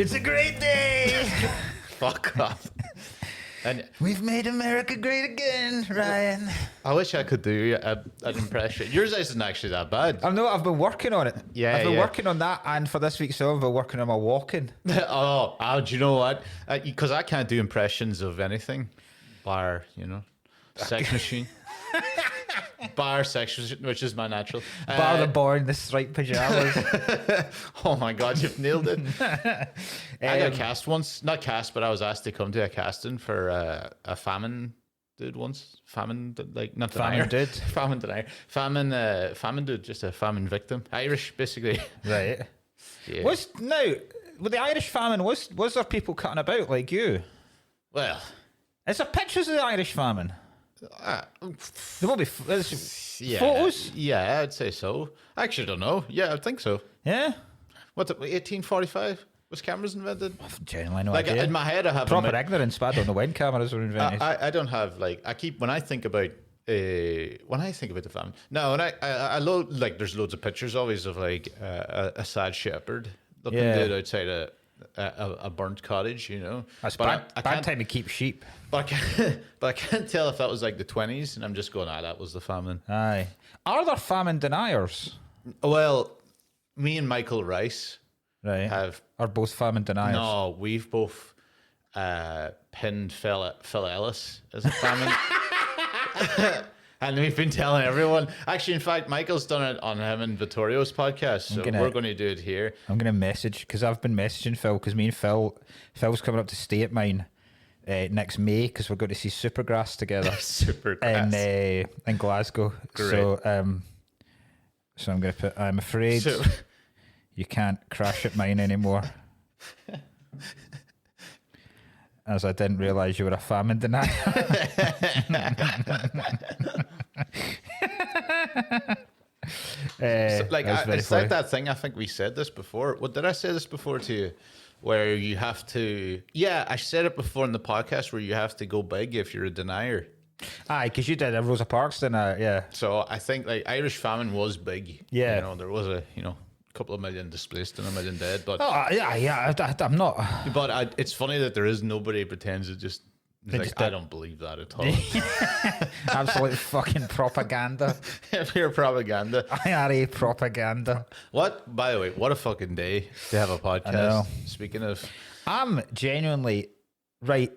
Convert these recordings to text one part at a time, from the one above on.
It's a great day. Fuck off. And We've made America great again, Ryan. I wish I could do an impression. Yours isn't actually that bad. I know, I've been working on it. Yeah, I've been yeah. working on that, and for this week's show, I've been working on my walking. Do you know what? Because I can't do impressions of anything, bar, sex machine. Bar sex, which is my natural. Bar the boy in the striped pajamas. Oh my God, you've nailed it. I got cast once. Not cast, but I was asked to come to a casting for a famine dude once. Famine, like, not denier. Famine dude? Famine denier. Famine dude, just a famine victim. Irish, basically. Right. Yeah. With the Irish famine, was there people cutting about like you? Well, Is there pictures of the Irish famine? There will be yeah. photos. Yeah, I'd say so. I actually don't know. Yeah, I think so. Yeah. What's it, 1845? Was cameras invented? I've genuinely no Like, idea. in my head, I have Proper ignorance, but I don't know when cameras were invented. I don't have, like, when I think about the famine. No, and I load, like, there's loads of pictures always of, like, a sad shepherd looking dude outside a burnt cottage, That's but bad time to keep sheep. But I can't tell if that was like the 20s, and I'm just going, that was the famine. Aye. Are there famine deniers? Well, me and Michael Rice Right. Are both famine deniers? No, we've both pinned Phil Ellis as a famine. And we've been telling everyone. Actually, in fact, Michael's done it on him and Vittorio's podcast, so we're going to do it here. I'm going to message, because I've been messaging Phil, because me and Phil's coming up to stay at mine next May, because we're going to see Supergrass together. Supergrass. In Glasgow. Great. So I'm going to put, I'm afraid you can't crash at mine anymore. As I didn't realise you were a famine denier. It's like that thing. I think we said this before. What did I say this before to you? Where you have to, I said it before in the podcast, where you have to go big if you're a denier. Aye, because you did a Rosa Parks denier, yeah. So I think, like, Irish famine was big. Yeah. There was a couple of million displaced and a million dead. But I'm not. But it's funny that there is nobody who pretends it just. I don't believe that at all. Absolute fucking propaganda. Pure propaganda. IRA propaganda. What? By the way, what a fucking day to have a podcast. I know. Speaking of, I'm genuinely right.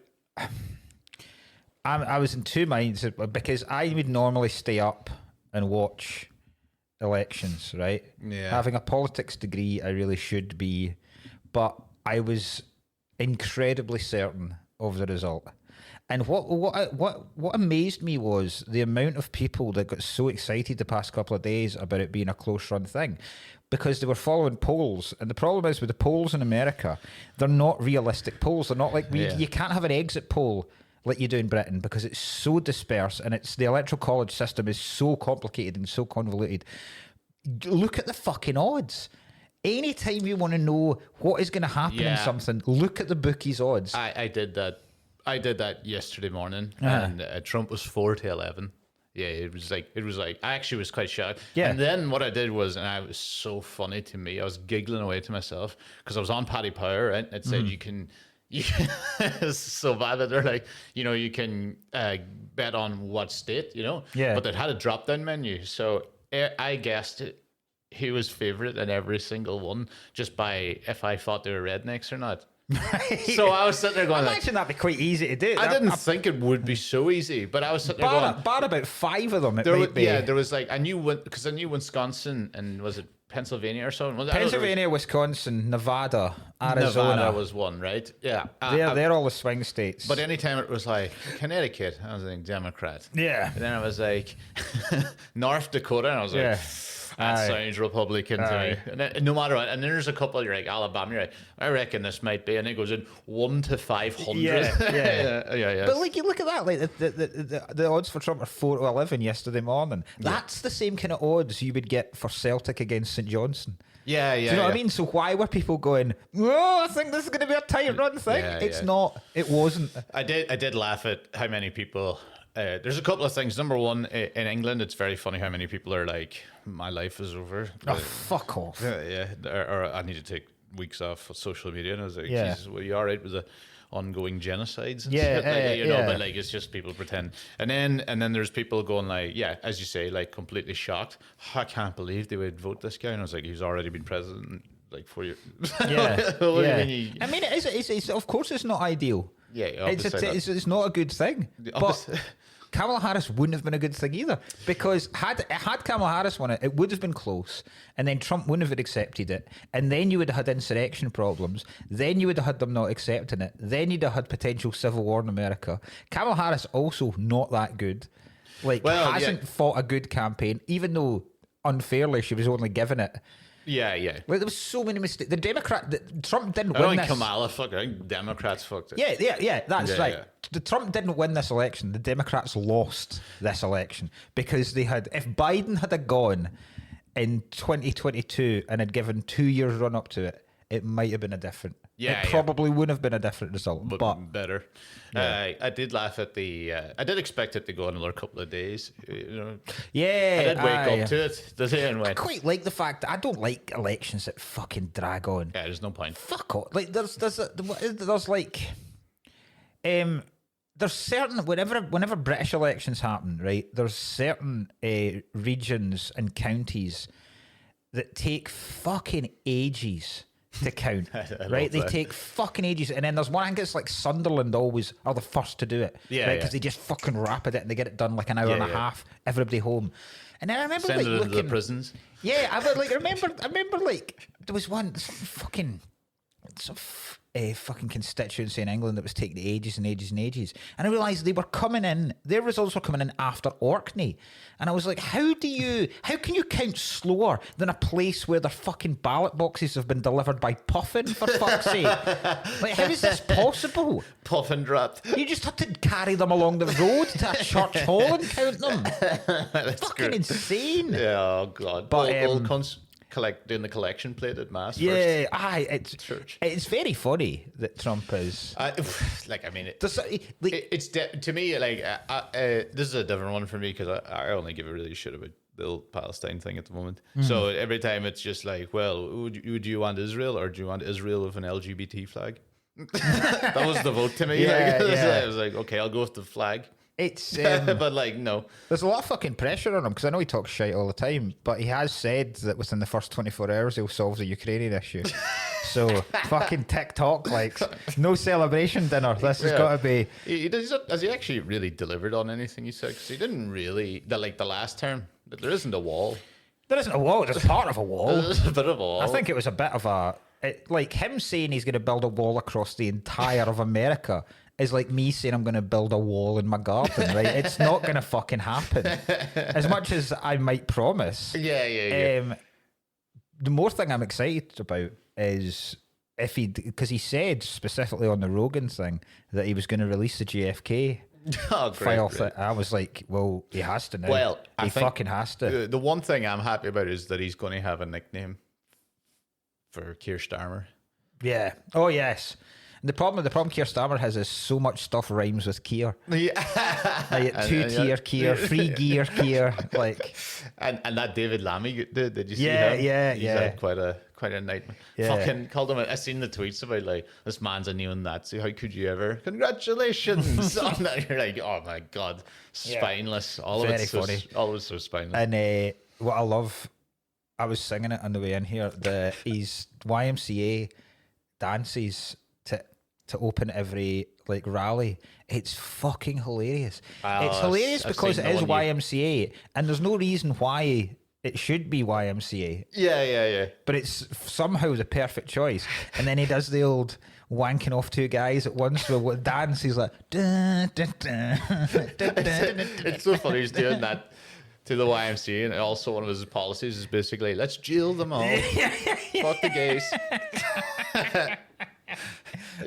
I was in two minds, because I would normally stay up and watch elections, right? Yeah. Having a politics degree, I really should be, but I was incredibly certain of the result. And what amazed me was the amount of people that got so excited the past couple of days about it being a close run thing, because they were following polls. And the problem is with the polls in America, they're not realistic polls. They're not like you can't have an exit poll like you do in Britain, because it's so dispersed, and the electoral college system is so complicated and so convoluted. Look at the fucking odds. Anytime you want to know what is going to happen in something, look at the bookies' odds. I did that. I did that yesterday morning, and Trump was 4-11. Yeah, it was like I actually was quite shocked. Yeah. And then what I did was, and it was so funny to me, I was giggling away to myself, because I was on Paddy Power, and it said you can it's so bad that they're like, you can bet on what state, but it had a drop down menu, so I guessed who was favorite in every single one just by if I thought they were rednecks or not. Right. So I was sitting there going, I imagine that'd be quite easy to do. I didn't think it would be so easy, but I was sitting there going, bar about 5 of them, it might be. Yeah, there was like, I knew Wisconsin, and was it Pennsylvania or something? Pennsylvania, Wisconsin, Nevada, Arizona. Nevada was one, right? Yeah. They're all the swing states. But anytime it was like Connecticut, I was like Democrat. Yeah. And then I was like North Dakota, and I was like, that sounds Republican to me. And no matter what, and then there's a couple, you're like, Alabama, you're like, I reckon this might be, and it goes in 1 to 500. Yeah. But like, you look at that, like the odds for Trump are 4-11 yesterday morning. That's the same kind of odds you would get for Celtic against St Johnstone. Yeah. Do you know what I mean? So why were people going, I think this is going to be a tight run thing? It's not. It wasn't. I did laugh at how many people. There's a couple of things. Number one, in England, it's very funny how many people are like, my life is over. Oh, fuck off. Yeah. Or I need to take weeks off social media, and I was like, Yeah. Jesus, were you all right with the ongoing genocides? And Yeah, shit? Like, you know, yeah. but like it's just people pretend, and then there's people going like, yeah, as you say, like completely shocked. I can't believe they would vote this guy, and I was like, he's already been president like 4 years. Yeah, What do you yeah. mean I mean, it's of course it's not ideal. Yeah, It's not a good thing. But Kamala Harris wouldn't have been a good thing either, because had Kamala Harris won it, it would have been close, and then Trump wouldn't have accepted it, and then you would have had insurrection problems, then you would have had them not accepting it, then you'd have had potential civil war in America. Kamala Harris also not that good, hasn't fought a good campaign, even though unfairly she was only given it. Yeah. Like, there was so many mistakes. Trump didn't I win don't this. think Kamala fucked it. I think Democrats fucked it. Yeah, that's right. Yeah. The Trump didn't win this election. The Democrats lost this election because they had. If Biden had gone in 2022 and had given 2 years run up to it, it might have been a different. Yeah, it probably wouldn't have been a different result, but better. Yeah. I did laugh at the. I did expect it to go another couple of days. You know. yeah, I did wake up to it. The day and I went. quite like the fact that I don't like elections that fucking drag on. Yeah, there's no point. Fuck off. Like there's like there's certain whenever British elections happen, right? There's certain regions and counties that take fucking ages to count, right? They take fucking ages, and then there's one. I think it's like Sunderland always are the first to do it, Yeah, right? yeah. Because they just fucking rapid it and they get it done like an hour and a half. Everybody home, and then I remember Send like it into looking the prisons. Yeah, I remember like there was some fucking constituency in England that was taking ages and ages and ages, and I realised they were coming in. Their results were coming in after Orkney, and I was like, how can you count slower than a place where their fucking ballot boxes have been delivered by Puffin, for fuck's sake? Like, how is this possible? Puffin dropped. You just had to carry them along the road to a church hall and count them. Fucking great. insane. Yeah, oh god. But, all doing the collection plate at mass. Yeah, first. Church. It's very funny that Trump is. To me, like, this is a different one for me because I only give a really shit about the old Palestine thing at the moment. So every time it's just like, well, would you want Israel or do you want Israel with an LGBT flag? That was the vote to me. Yeah, like, yeah. I was like, okay, I'll go with the flag. It's But like, no. there's a lot of fucking pressure on him because I know he talks shit all the time, but he has said that within the first 24 hours he'll solve the Ukrainian issue. So fucking TikTok, like, no celebration dinner. This has got to be. Has he actually really delivered on anything he said? Because he didn't really. Like the last term, there isn't a wall. There isn't a wall. There's part of a wall. There's a bit of a wall. I think it was a bit of a. Like him saying he's going to build a wall across the entire of America is like me saying I'm going to build a wall in my garden, right? It's not going to fucking happen. As much as I might promise. Yeah. The more thing I'm excited about is if because he said specifically on the Rogan thing that he was going to release the JFK file. I was like, well, he has to now. Well, he fucking has to. The one thing I'm happy about is that he's going to have a nickname for Keir Starmer. Yeah. Oh yes. And the problem Keir Starmer has is so much stuff rhymes with Keir. Yeah. Like two-tier Keir, free gear Keir, like. And that David Lammy, did you see Yeah, him? yeah, He's yeah. had quite a nightmare. Yeah. Fucking called him. I seen the tweets about like, this man's a neo-Nazi. How could you ever? Congratulations on that. You're like, oh my god, spineless. All Very of it's funny. all of it's so spineless. And what I love, I was singing it on the way in here. His YMCA dances to open every like rally. It's fucking hilarious. It's hilarious because it is YMCA, and there's no reason why it should be YMCA. Yeah. But it's somehow the perfect choice. And then he does the old wanking off two guys at once with dance. He's like, dun, dun, dun, dun, dun, dun. It's so funny he's doing that to the YMCA, and also one of his policies is basically, let's jail them all. Fuck the gays.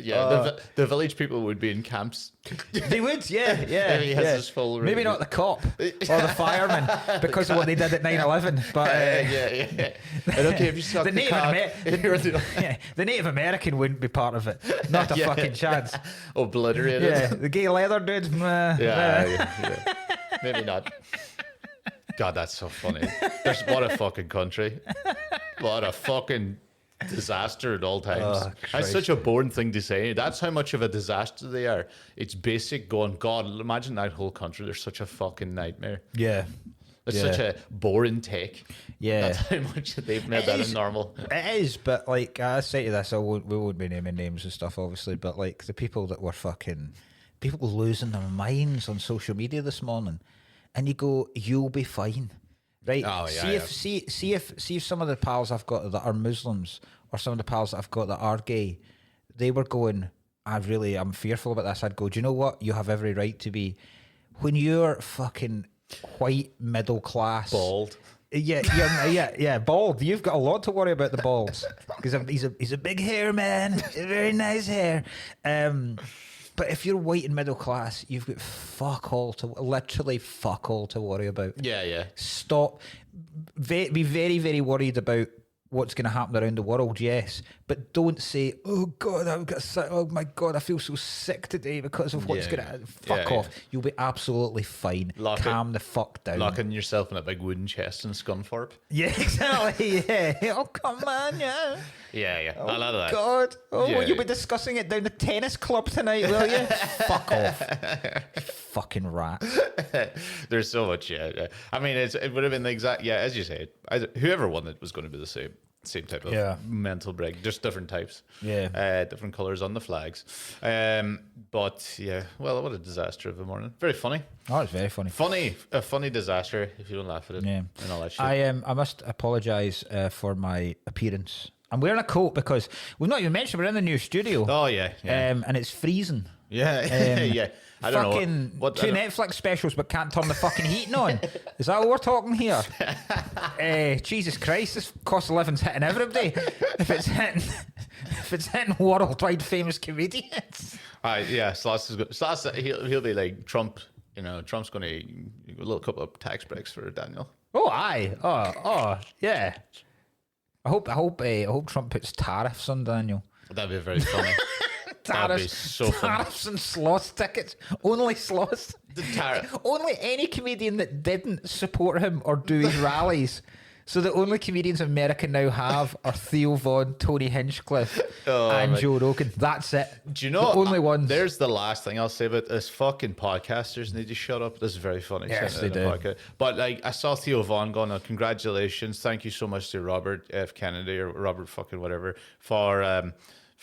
Yeah, the village people would be in camps. They would, yeah. He has his full maybe review. not the cop or the fireman because of what they did at 9/11. But yeah. And okay, if you suck the cock, the Native American wouldn't be part of it. Not a fucking chance. Obliterated. Yeah, the gay leather dude. Yeah. Maybe not. God, that's so funny. What a fucking country. What a fucking disaster at all times. Oh, That's such a boring thing to say. That's how much of a disaster they are. It's basic going, God, imagine that whole country. They're such a fucking nightmare. Yeah. It's such a boring take. Yeah. That's how much they've made that normal. It is, but like I say to this, we won't be naming names and stuff, obviously, but like the people that were fucking people losing their minds on social media this morning, and you go, you'll be fine, right? Oh yeah. See if some of the pals I've got that are Muslims, or some of the pals that I've got that are gay, they were going, I'm fearful about this. I'd go, do you know what? You have every right to be. When you're fucking white middle class, bald. Yeah, bald. You've got a lot to worry about the balds because he's a big hair man, very nice hair. But if you're white and middle class, you've got literally fuck all to worry about. Yeah. Stop. Be very, very worried about what's going to happen around the world, yes, but don't say, oh God, oh my God, I feel so sick today because of what's going to fuck off. You'll be absolutely fine. Calm the fuck down. Locking yourself in a big wooden chest in Scunthorpe. Yeah, exactly. Yeah. Oh, come on, yeah. Yeah. Oh, a lot of that. God. Oh, will you be discussing it down the tennis club tonight, will you? Fuck off. Fucking rat. There's so much, yeah. I mean, it would have been the exact, as you say, whoever won it was going to be the same type of mental break, just different types, different colors on the flags, but yeah, well, what a disaster of a morning. Very funny. Oh, it's very funny. A funny disaster if you don't laugh at it. Yeah, and all that shit. I must apologise for my appearance. I'm wearing a coat because we've not even mentioned we're in the new studio. Oh yeah. And it's freezing. Yeah, yeah. I don't know what two Netflix specials, but can't turn the fucking heating on. Is that what we're talking here? Jesus Christ, this cost of living's hitting everybody. If it's hitting worldwide famous comedians. Sloss is good. Sloss, he'll be like Trump. You know, Trump's going to a little couple of tax breaks for Daniel. Oh, aye. Oh, yeah. I hope Trump puts tariffs on Daniel. That'd be very funny. That'd be so funny. Tariffs and slots tickets. Only slots. Only any comedian that didn't support him or do his rallies. So the only comedians America now have are Theo Von, Tony Hinchcliffe, and Joe Rogan. That's it. Do you know the only ones? There's the last thing I'll say about this. Fucking podcasters need to shut up. This is very funny. Yes, they do. But like, I saw Theo Von going, congratulations. Thank you so much to Robert F. Kennedy or Robert fucking whatever for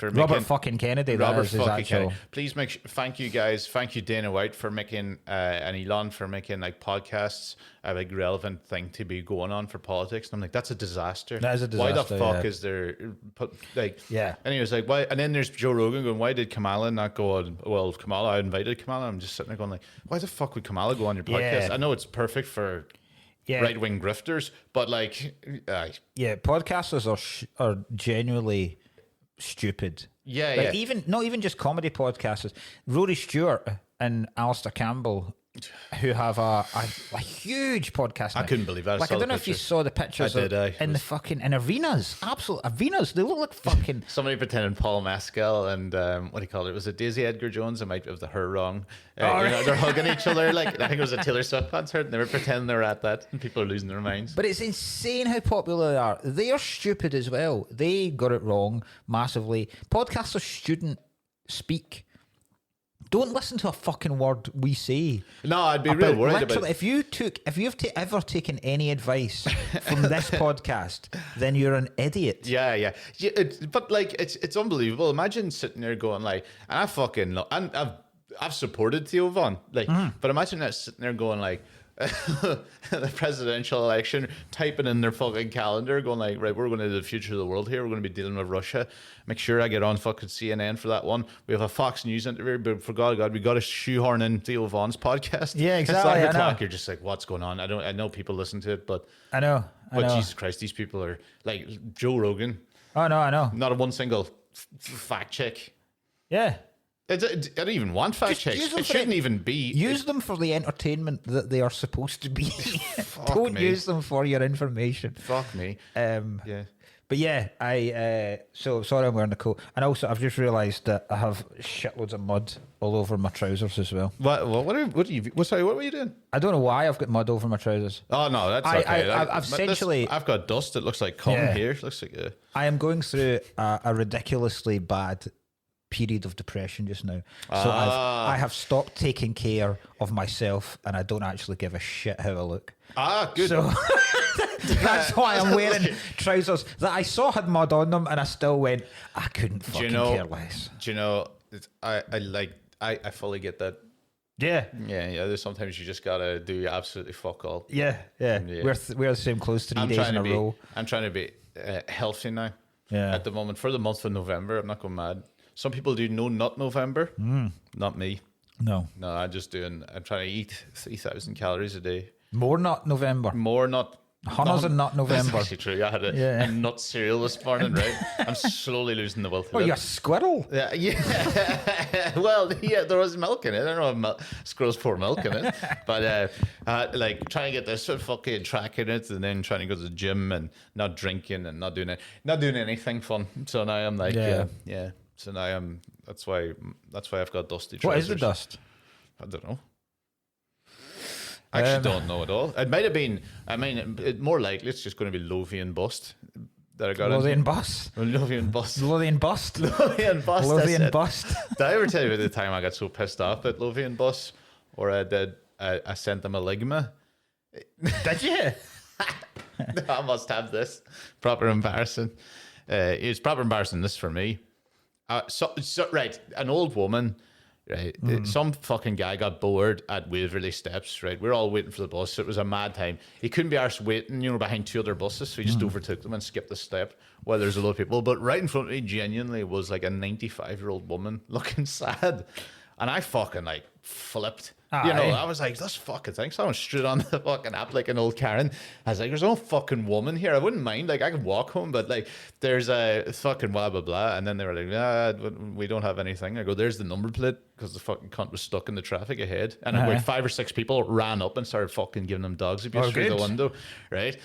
Robert fucking Kennedy. Robert fucking Kennedy. Please thank you guys. Thank you Dana White for making and Elon for making like podcasts a big relevant thing to be going on for politics. And I'm like, that's a disaster. That is a disaster. Why the fuck is there And he was like, why? And then there's Joe Rogan going, why did Kamala not go on? Well, Kamala, I invited Kamala. I'm just sitting there going like, why the fuck would Kamala go on your podcast? I know it's perfect for right-wing grifters, but like, podcasters are genuinely stupid. Even not even just comedy podcasters. Rory Stewart and Alistair Campbell, who have a huge podcast now. I couldn't believe that. I don't know if you saw the pictures in arenas. Absolute arenas. They look like fucking somebody pretending Paul Mescal and what do you call it? Was it Daisy Edgar Jones? I might have her wrong. They're hugging each other like I think it was a Taylor Swift concert, and they were pretending they were at that, and people are losing their minds. But it's insane how popular they are. They are stupid as well. They got it wrong massively. Podcasters shouldn't speak. Don't listen to a fucking word we say. No, I'd be real worried about it. If you've ever taken any advice from this podcast, then you're an idiot. Yeah. But like, it's unbelievable. Imagine sitting there going like, and I fucking I've supported Theo Von, like, but imagine that sitting there going like, the presidential election, typing in their fucking calendar, going like, right, we're going to the future of the world here. We're going to be dealing with Russia. Make sure I get on fucking CNN for that one. We have a Fox News interview, but for God, we got to shoehorn in Theo Von's podcast. Yeah, exactly. It's 9 o'clock. You're just like, what's going on? I know people listen to it, but I know. Jesus Christ, these people are like Joe Rogan. Oh no, I know. Not a one single fact check. Yeah. I don't even want fact checks. It shouldn't even be. Use them for the entertainment that they are supposed to be. Don't use them for your information. Fuck me. Yeah. But yeah, so sorry I'm wearing the coat. And also, I've just realised that I have shitloads of mud all over my trousers as well. What were you doing? I don't know why I've got mud over my trousers. Oh, no, that's okay. I've essentially... I've got dust. It looks like cum here. It looks like... I am going through a ridiculously bad period of depression just now. So I have stopped taking care of myself, and I don't actually give a shit how I look. Good. So that's why I'm wearing trousers that I saw had mud on them, and I still went, I couldn't fucking care less. Do you know, I fully get that. Yeah. There's sometimes you just gotta do absolutely fuck all. Yeah. We're the same clothes 3 days in a row. I'm trying to be healthy now. Yeah. At the moment, for the month of November, I'm not going mad. Some people do no nut November. Not me. No, I'm trying to eat 3,000 calories a day. More nut November. More nut. Hunters and nut November. That's actually true. I had a nut cereal this morning, right? I'm slowly losing the will. Oh, you're a squirrel. Yeah. Well, yeah, there was milk in it. I don't know if squirrels pour milk in it. But like trying to get this fucking track in it, and then trying to go to the gym and not drinking and not doing anything fun. So now I'm like, yeah. So now that's why I've got dusty trousers. What is the dust? I don't know. I actually don't know at all. It might have been. I mean, more likely it's just going to be Lothian bust that I got. Lothian bust. Lothian bust. Lothian bust. Lothian bust. Lothian bust. Did I ever tell you about the time I got so pissed off at Lothian bust, or I sent them a ligma? Did you? I must have this. Proper embarrassing. It's proper embarrassing. This for me. Right, an old woman. Right, some fucking guy got bored at Waverley Steps. Right, we're all waiting for the bus. It was a mad time. He couldn't be arsed waiting, behind 2 other buses, so he just overtook them and skipped the step while there's a lot of people. But right in front of me, genuinely, was like a 95-year-old woman looking sad, and I fucking like flipped. I was like, this fucking thing. Someone stood on the fucking app like an old Karen. I was like, there's no fucking woman here. I wouldn't mind. Like, I could walk home, but like, there's a fucking blah, blah, blah. And then they were like, we don't have anything. I go, there's the number plate, because the fucking cunt was stuck in the traffic ahead. And like 5 or 6 people ran up and started fucking giving them dogs abuse through the window. Right.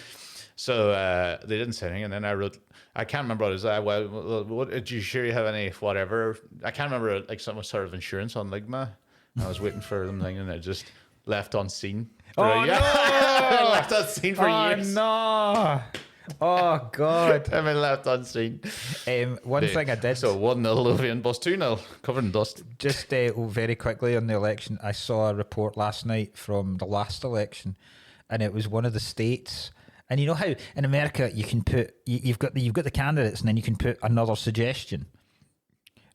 So they didn't say anything. And then I wrote, I can't remember what it was. What, are you sure you have any whatever? I can't remember, like some sort of insurance on Ligma. I was waiting for them and I just left on scene. Oh, no! Left on scene for years. Oh, no. Oh, God. I've been left on scene. One thing I did. So 1-0 Lothian bus, 2-0 covered in dust. Just very quickly on the election, I saw a report last night from the last election, and it was one of the states. And you know how in America you can put you've got the candidates, and then you can put another suggestion,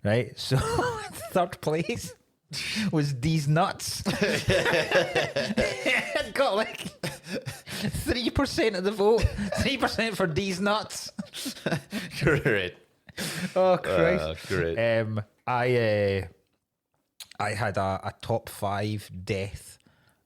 right? So third place was D's nuts. It got like 3% of the vote. 3% for D's nuts. Great. Oh Christ. Great. I had a top 5 death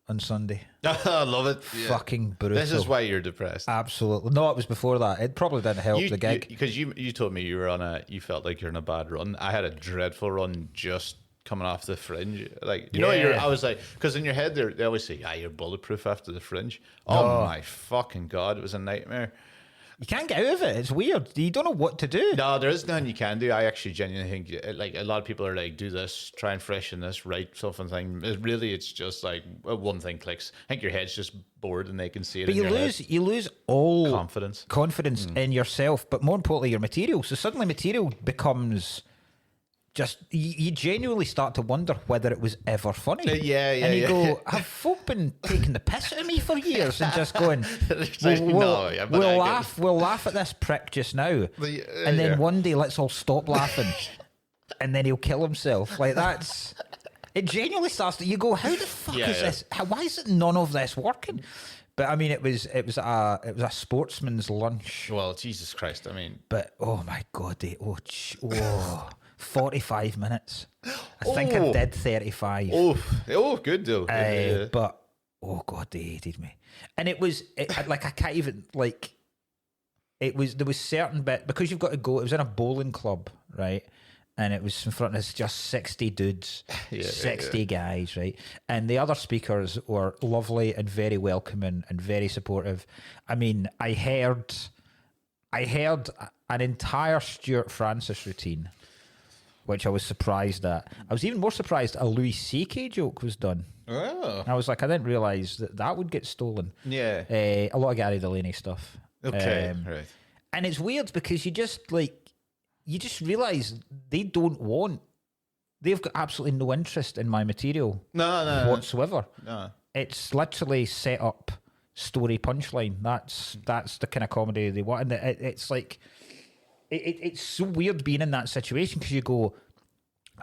on Sunday. I love it. Fucking brutal. This is why you're depressed. Absolutely. No, it was before that. It probably didn't help the gig. Because you told me you felt like you're in a bad run. I had a dreadful run just coming off the Fringe. Like, I was like, because in your head they always say, you're bulletproof after the Fringe. Oh my fucking God, it was a nightmare. You can't get out of it. It's weird. You don't know what to do. No, there is nothing you can do. I actually genuinely think, like, a lot of people are like, do this, try and freshen this, write something. It's just like one thing clicks. I think your head's just bored and they can see it. But you lose all confidence in yourself, but more importantly, your material. So suddenly, material becomes just you genuinely start to wonder whether it was ever funny. And you go, have folk been taking the piss out of me for years and just going, we'll laugh at this prick just now, and then one day let's all stop laughing, and then he'll kill himself. Like that's. It genuinely starts to. You go, how the fuck is this? Why is it none of this working? But I mean, it was a sportsman's lunch. Well, Jesus Christ, I mean. But oh my God, 45 minutes. I think I did 35. Oh, good though. But oh God, they hated me, and I can't even like. There was certain bit because you've got to go. It was in a bowling club, right? And it was in front of just 60 dudes, 60 guys, right? And the other speakers were lovely and very welcoming and very supportive. I mean, I heard an entire Stuart Francis routine, which I was surprised at. I was even more surprised a Louis C.K. joke was done. Oh. I was like, I didn't realise that would get stolen. Yeah. A lot of Gary Delaney stuff. Okay, right. And it's weird because you just realise they've got absolutely no interest in my material whatsoever. No. It's literally set up story punchline. That's the kind of comedy they want. And it's like, it's so weird being in that situation because you go,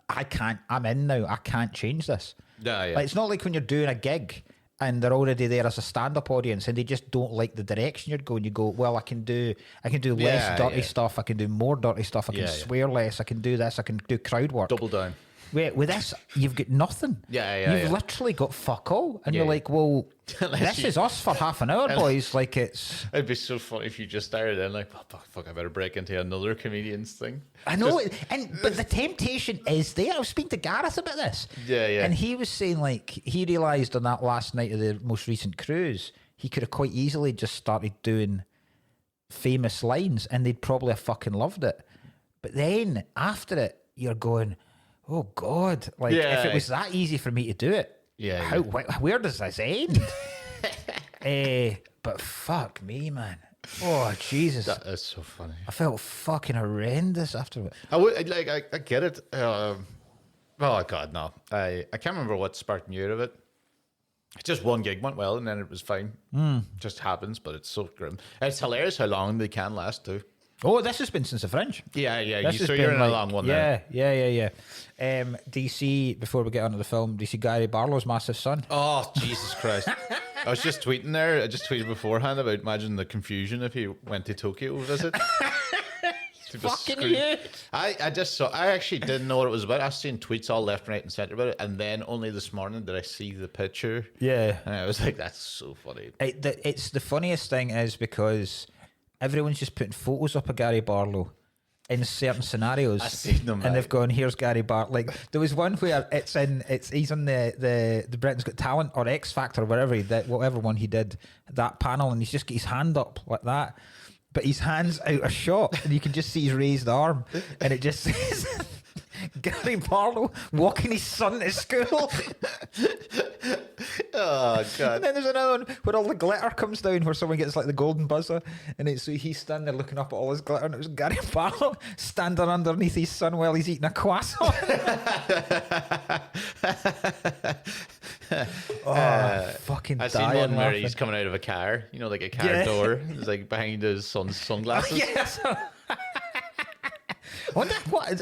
I'm in now. I can't change this. Yeah. Like, it's not like when you're doing a gig and they're already there as a stand-up audience and they just don't like the direction you're going. You go, well, I can do less dirty stuff. I can do more dirty stuff. I can swear less. I can do this. I can do crowd work. Double down. Wait, with this, you've got nothing. You've literally got fuck all. And you're like, well, this is us for half an hour, boys. Like, it's... It'd be so funny if you just started in like, oh, fuck, I better break into another comedian's thing. I know, but the temptation is there. I was speaking to Gareth about this. Yeah. And he was saying, like, he realised on that last night of the most recent cruise, he could have quite easily just started doing famous lines and they'd probably have fucking loved it. But then, after it, you're going... Oh God! Like if it was that easy for me to do it, where does this end? But fuck me, man. Oh Jesus! That is so funny. I felt fucking horrendous after it. I get it. Oh God, no! I can't remember what sparked me out of it. Just one gig went well, and then it was fine. Just happens, but it's so grim. It's hilarious how long they can last too. Oh, this has been since the Fringe. Yeah. So you're in a long one there. Yeah. DC, before we get onto the film, do you see Gary Barlow's massive son? Oh, Jesus Christ. I was just tweeting there. I just tweeted beforehand about imagine the confusion if he went to Tokyo to visit. Fucking you. I actually didn't know what it was about. I've seen tweets all left, right, and centre about it, and then only this morning did I see the picture. Yeah. And I was like, that's so funny. It's the funniest thing is because everyone's just putting photos up of Gary Barlow in certain scenarios. I've seen them, and they've gone, here's Gary Barlow. Like there was one where he's on the Britain's Got Talent or X Factor or whatever one he did, that panel, and he's just got his hand up like that. But his hand's out of shot and you can just see his raised arm and it just says Gary Barlow walking his son to school. Oh God. And then there's another one where all the glitter comes down where someone gets like the golden buzzer and he's standing there looking up at all his glitter and it was Gary Barlow standing underneath his son while he's eating a croissant. Fucking I seen one where he's coming out of a car, like a car door. It's like behind his son's sunglasses. Yes. I wonder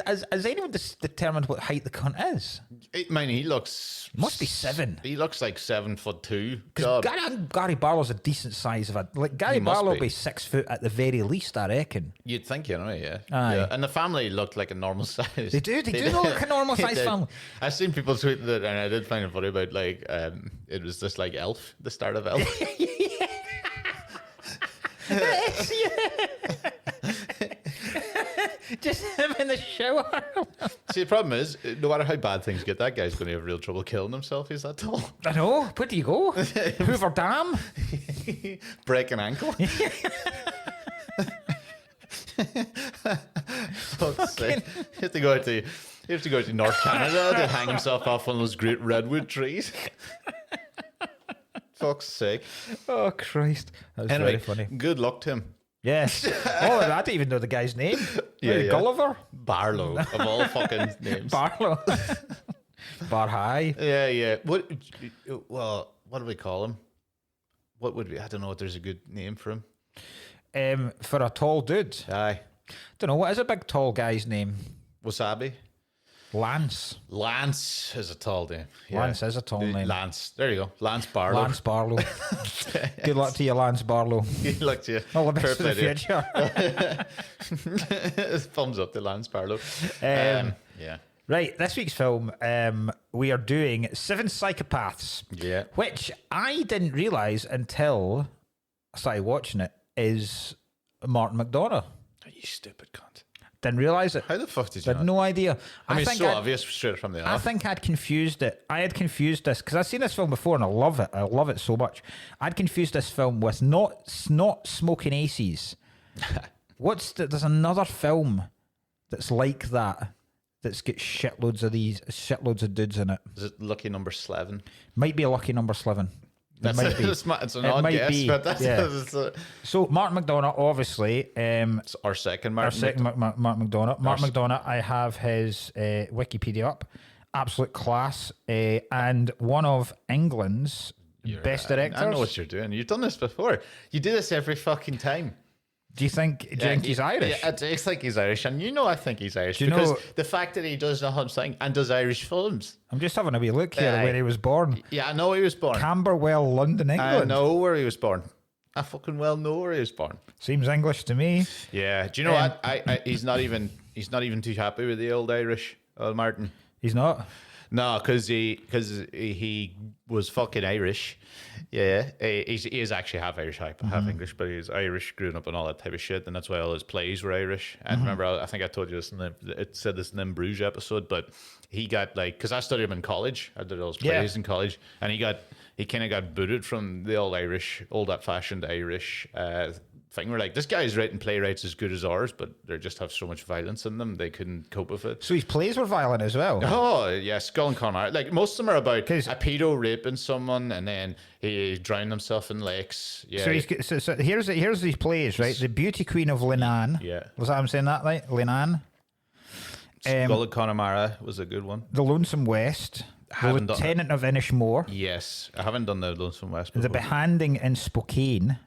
has anyone determined what height the cunt is? He looks... Must be 7. He looks like 7'2". Because Gary Barlow's a decent size of a... Like, Gary Barlow will be 6 foot at the very least, I reckon. You'd think, yeah. Aye. Yeah. And the family looked like a normal size. They do look like a normal size family. I've seen people tweet that, and I did find it funny about, like, it was just like Elf, the start of Elf. Just him in the shower. See, the problem is, no matter how bad things get, that guy's going to have real trouble killing himself. He's that tall. I know. Where do you go? Hoover Dam? Break an ankle. Fuck's sake. You have to go to North Canada to hang himself off one of those great redwood trees. Fuck's sake. Oh, Christ. That was very funny. Good luck to him. Yes. Oh, I didn't even know the guy's name. Yeah. Gulliver? Barlow, of all fucking names. Barlow. Bar High. Yeah. What do we call him? What would we? I don't know if there's a good name for him. For a tall dude. Aye. Don't know, what is a big tall guy's name? Wasabi. Lance. Lance is a tall name. Yeah. Lance is a tall name. Lance. There you go. Lance Barlow. Lance Barlow. Good luck to you, Lance Barlow. Good luck to you. All the best for the future. Thumbs up to Lance Barlow. Yeah. Right, this week's film, we are doing 7 Psychopaths. Yeah. Which I didn't realise until I started watching it, is Martin McDonagh. You stupid cunt. Didn't realise it. How the fuck did you Had no idea. I mean, it's so obvious straight from the off. I think I'd confused it. I had confused this because I've seen this film before and I love it. I love it so much. I'd confused this film with not Smoking Aces There's another film that's like that. That's got shitloads of dudes in it. Is it Lucky Number 11? Might be a Lucky Number 11. It's an odd guess, but that's So Mark McDonagh, obviously, it's our second Mark. Mark McDonagh. Mark McDonagh. I have his Wikipedia up. Absolute class, and one of England's best directors. I know what you're doing. You've done this before. You do this every fucking time. Do you think he's Irish? Yeah, I think he's Irish, and I think he's Irish because the fact that he does the whole thing and does Irish films. I'm just having a wee look here where he was born. Yeah, I know he was born. Camberwell, London, England. I know where he was born. I fucking well know where he was born. Seems English to me. Yeah. Do you know what? He's not even too happy with the old Irish, Martin. He's not. No, because he was fucking Irish. Yeah, he is actually half Irish, half English, but he's Irish, growing up and all that type of shit, and that's why all his plays were Irish. And remember, I think I told you this it said this in the Bruges episode, but he got because I studied him in college. I did all his plays in college, and he kind of got booted from the old fashioned Irish thing. We're like, this guy's writing playwrights as good as ours, but they just have so much violence in them, they couldn't cope with it. So his plays were violent as well. Oh yeah, Skull and Connor. Like most of them are about a pedo raping someone, and then he drowned himself in lakes. Yeah. So here's these plays, right? The Beauty Queen of Leenane. Yeah. Was that I'm saying that right? Leenane. Skull and Connemara was a good one. The Lonesome West. The Lieutenant of Inishmore. Yes, I haven't done the Lonesome West before. The Behanding in Spokane.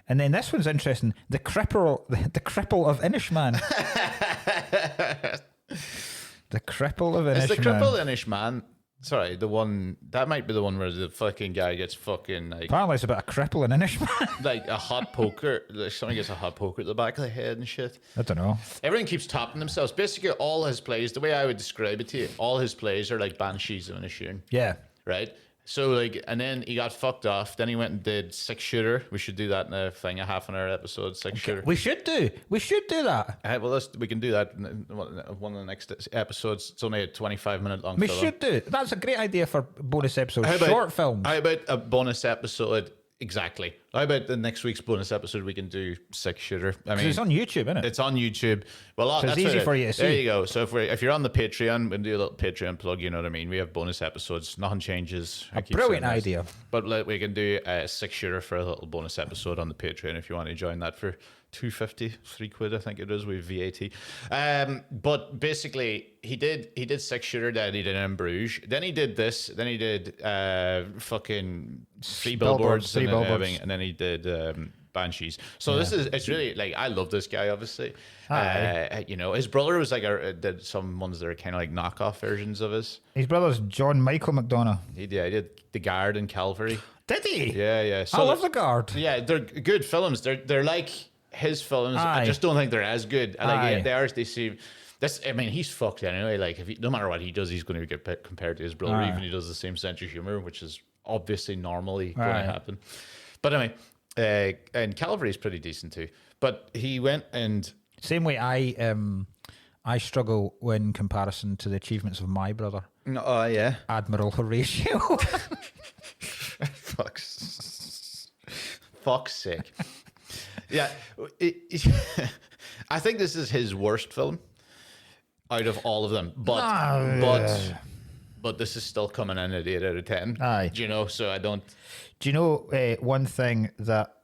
And then this one's interesting. The cripple of Inishman. The cripple of Inishman. Is the cripple Inishman? Sorry, the one that might be the one where the fucking guy gets fucking like. Apparently, it's about a cripple in Inishman. Like a hot poker. Like somebody gets a hot poker at the back of the head and shit. I don't know. Everything keeps topping themselves. Basically, all his plays. The way I would describe it to you, all his plays are like Banshees of Inisherin. Yeah. Right. So and then he got fucked off. Then he went and did Six Shooter. We should do that in a half an hour episode. Six Shooter. We should do that. Well, we can do that in one of the next episodes. It's only a 25-minute long. We should do. That's a great idea for bonus episodes. Short films. How about a bonus episode? Exactly. How about the next week's bonus episode? We can do Six Shooter. I mean, it's on YouTube, isn't it? It's on YouTube. Well, so it's easy for you to see. There you go. So if you're on the Patreon, we'll do a little Patreon plug. You know what I mean? We have bonus episodes. Nothing changes. A brilliant idea. But we can do a Six Shooter for a little bonus episode on the Patreon if you want to join that for £2.50, £3, I think it is, with VAT. But basically, he did Six Shooter that he did in Bruges. Then he did this. Then he did fucking Three Billboards, and then he did Banshees. So it's really like, I love this guy, obviously. His brother was like did some ones that are kind of like knockoff versions of his. His brother's John Michael McDonagh. He did The Guard and Calvary. Did he? Yeah. So I love The Guard. Yeah, they're good films. They're like his films. I just don't think they're as good. They seem. I mean, he's fucked anyway. Like, no matter what he does, he's going to get compared to his brother, even if he does the same sense of humor, which is obviously normally going to happen. But anyway, and Calvary's pretty decent too. But he went and same way I struggle in comparison to the achievements of my brother. Oh yeah, Admiral Horatio. Fuck's sake. Yeah, I think this is his worst film out of all of them. But this is still coming in at 8 out of 10. Aye. Do you know? So I don't. Do you know one thing that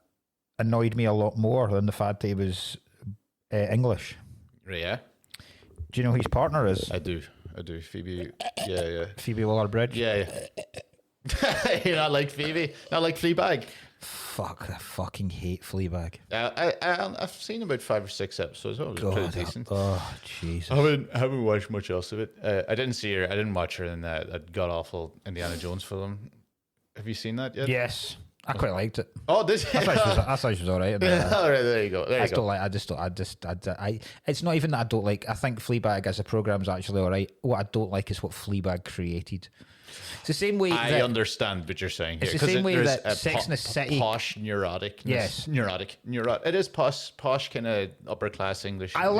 annoyed me a lot more than the fact that he was English? Yeah. Do you know who his partner is? I do. Phoebe. Yeah. Phoebe Waller-Bridge. Yeah. You're not like Phoebe. Not like Fleabag. Fuck, I fucking hate Fleabag. I've seen about 5 or 6 episodes. Oh, it was pretty decent. Oh, Jesus. I haven't watched much else of it. I didn't watch her in that god awful Indiana Jones film. Have you seen that yet? Yes. I quite liked it. Oh, did you? I thought she was all right. All right, there you go. It's not even that I don't like. I think Fleabag as a program is actually all right. What I don't like is what Fleabag created. It's the same way. I understand what you're saying here. It's the same way that Sex and the City. Posh neurotic. Yes. Neurotic. It is posh kind of upper class English. I don't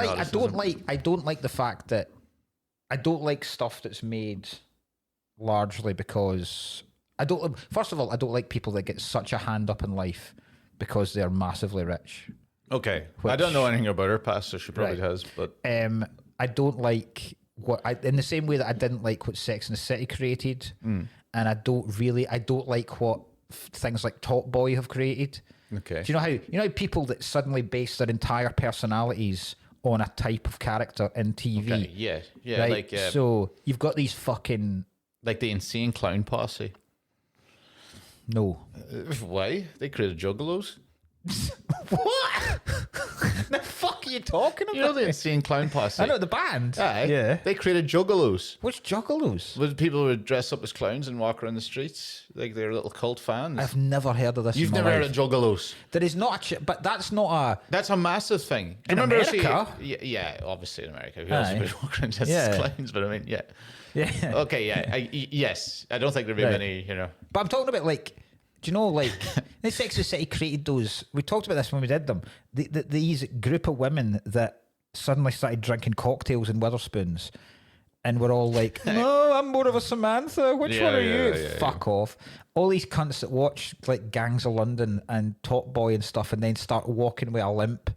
like the fact that I don't like stuff that's made largely because first of all, I don't like people that get such a hand up in life because they're massively rich. Okay. I don't know anything about her past, so she probably has, but I don't like in the same way that I didn't like what Sex and the City created, and I don't like what things like Top Boy have created. Okay. Do you know how people that suddenly base their entire personalities on a type of character in TV? Okay. Yeah, right? like So you've got these fucking like the Insane Clown Posse. No. Why? They created Juggalos. What? The fuck are you talking about? You know the Insane Clown Posse? I know the band. Aye. Yeah. They created Juggalos. Which Juggalos? With people who would dress up as clowns and walk around the streets like they're little cult fans. I've never heard of this. You've never heard of Juggalos? There is not but that's not a... That's a massive thing. In America? Yeah, obviously in America. Who else would walk around dressed as clowns? But I mean, yeah. Yeah. Okay, yeah. Yes. I don't think there'd be many, But I'm talking about, like... Do you know, like, the Sex and the City created those... We talked about this when we did them. These group of women that suddenly started drinking cocktails in Witherspoons, and we're all like, no, I'm more of a Samantha. Which one are you? Fuck off. All these cunts that watch, like, Gangs of London and Top Boy and stuff, and then start walking with a limp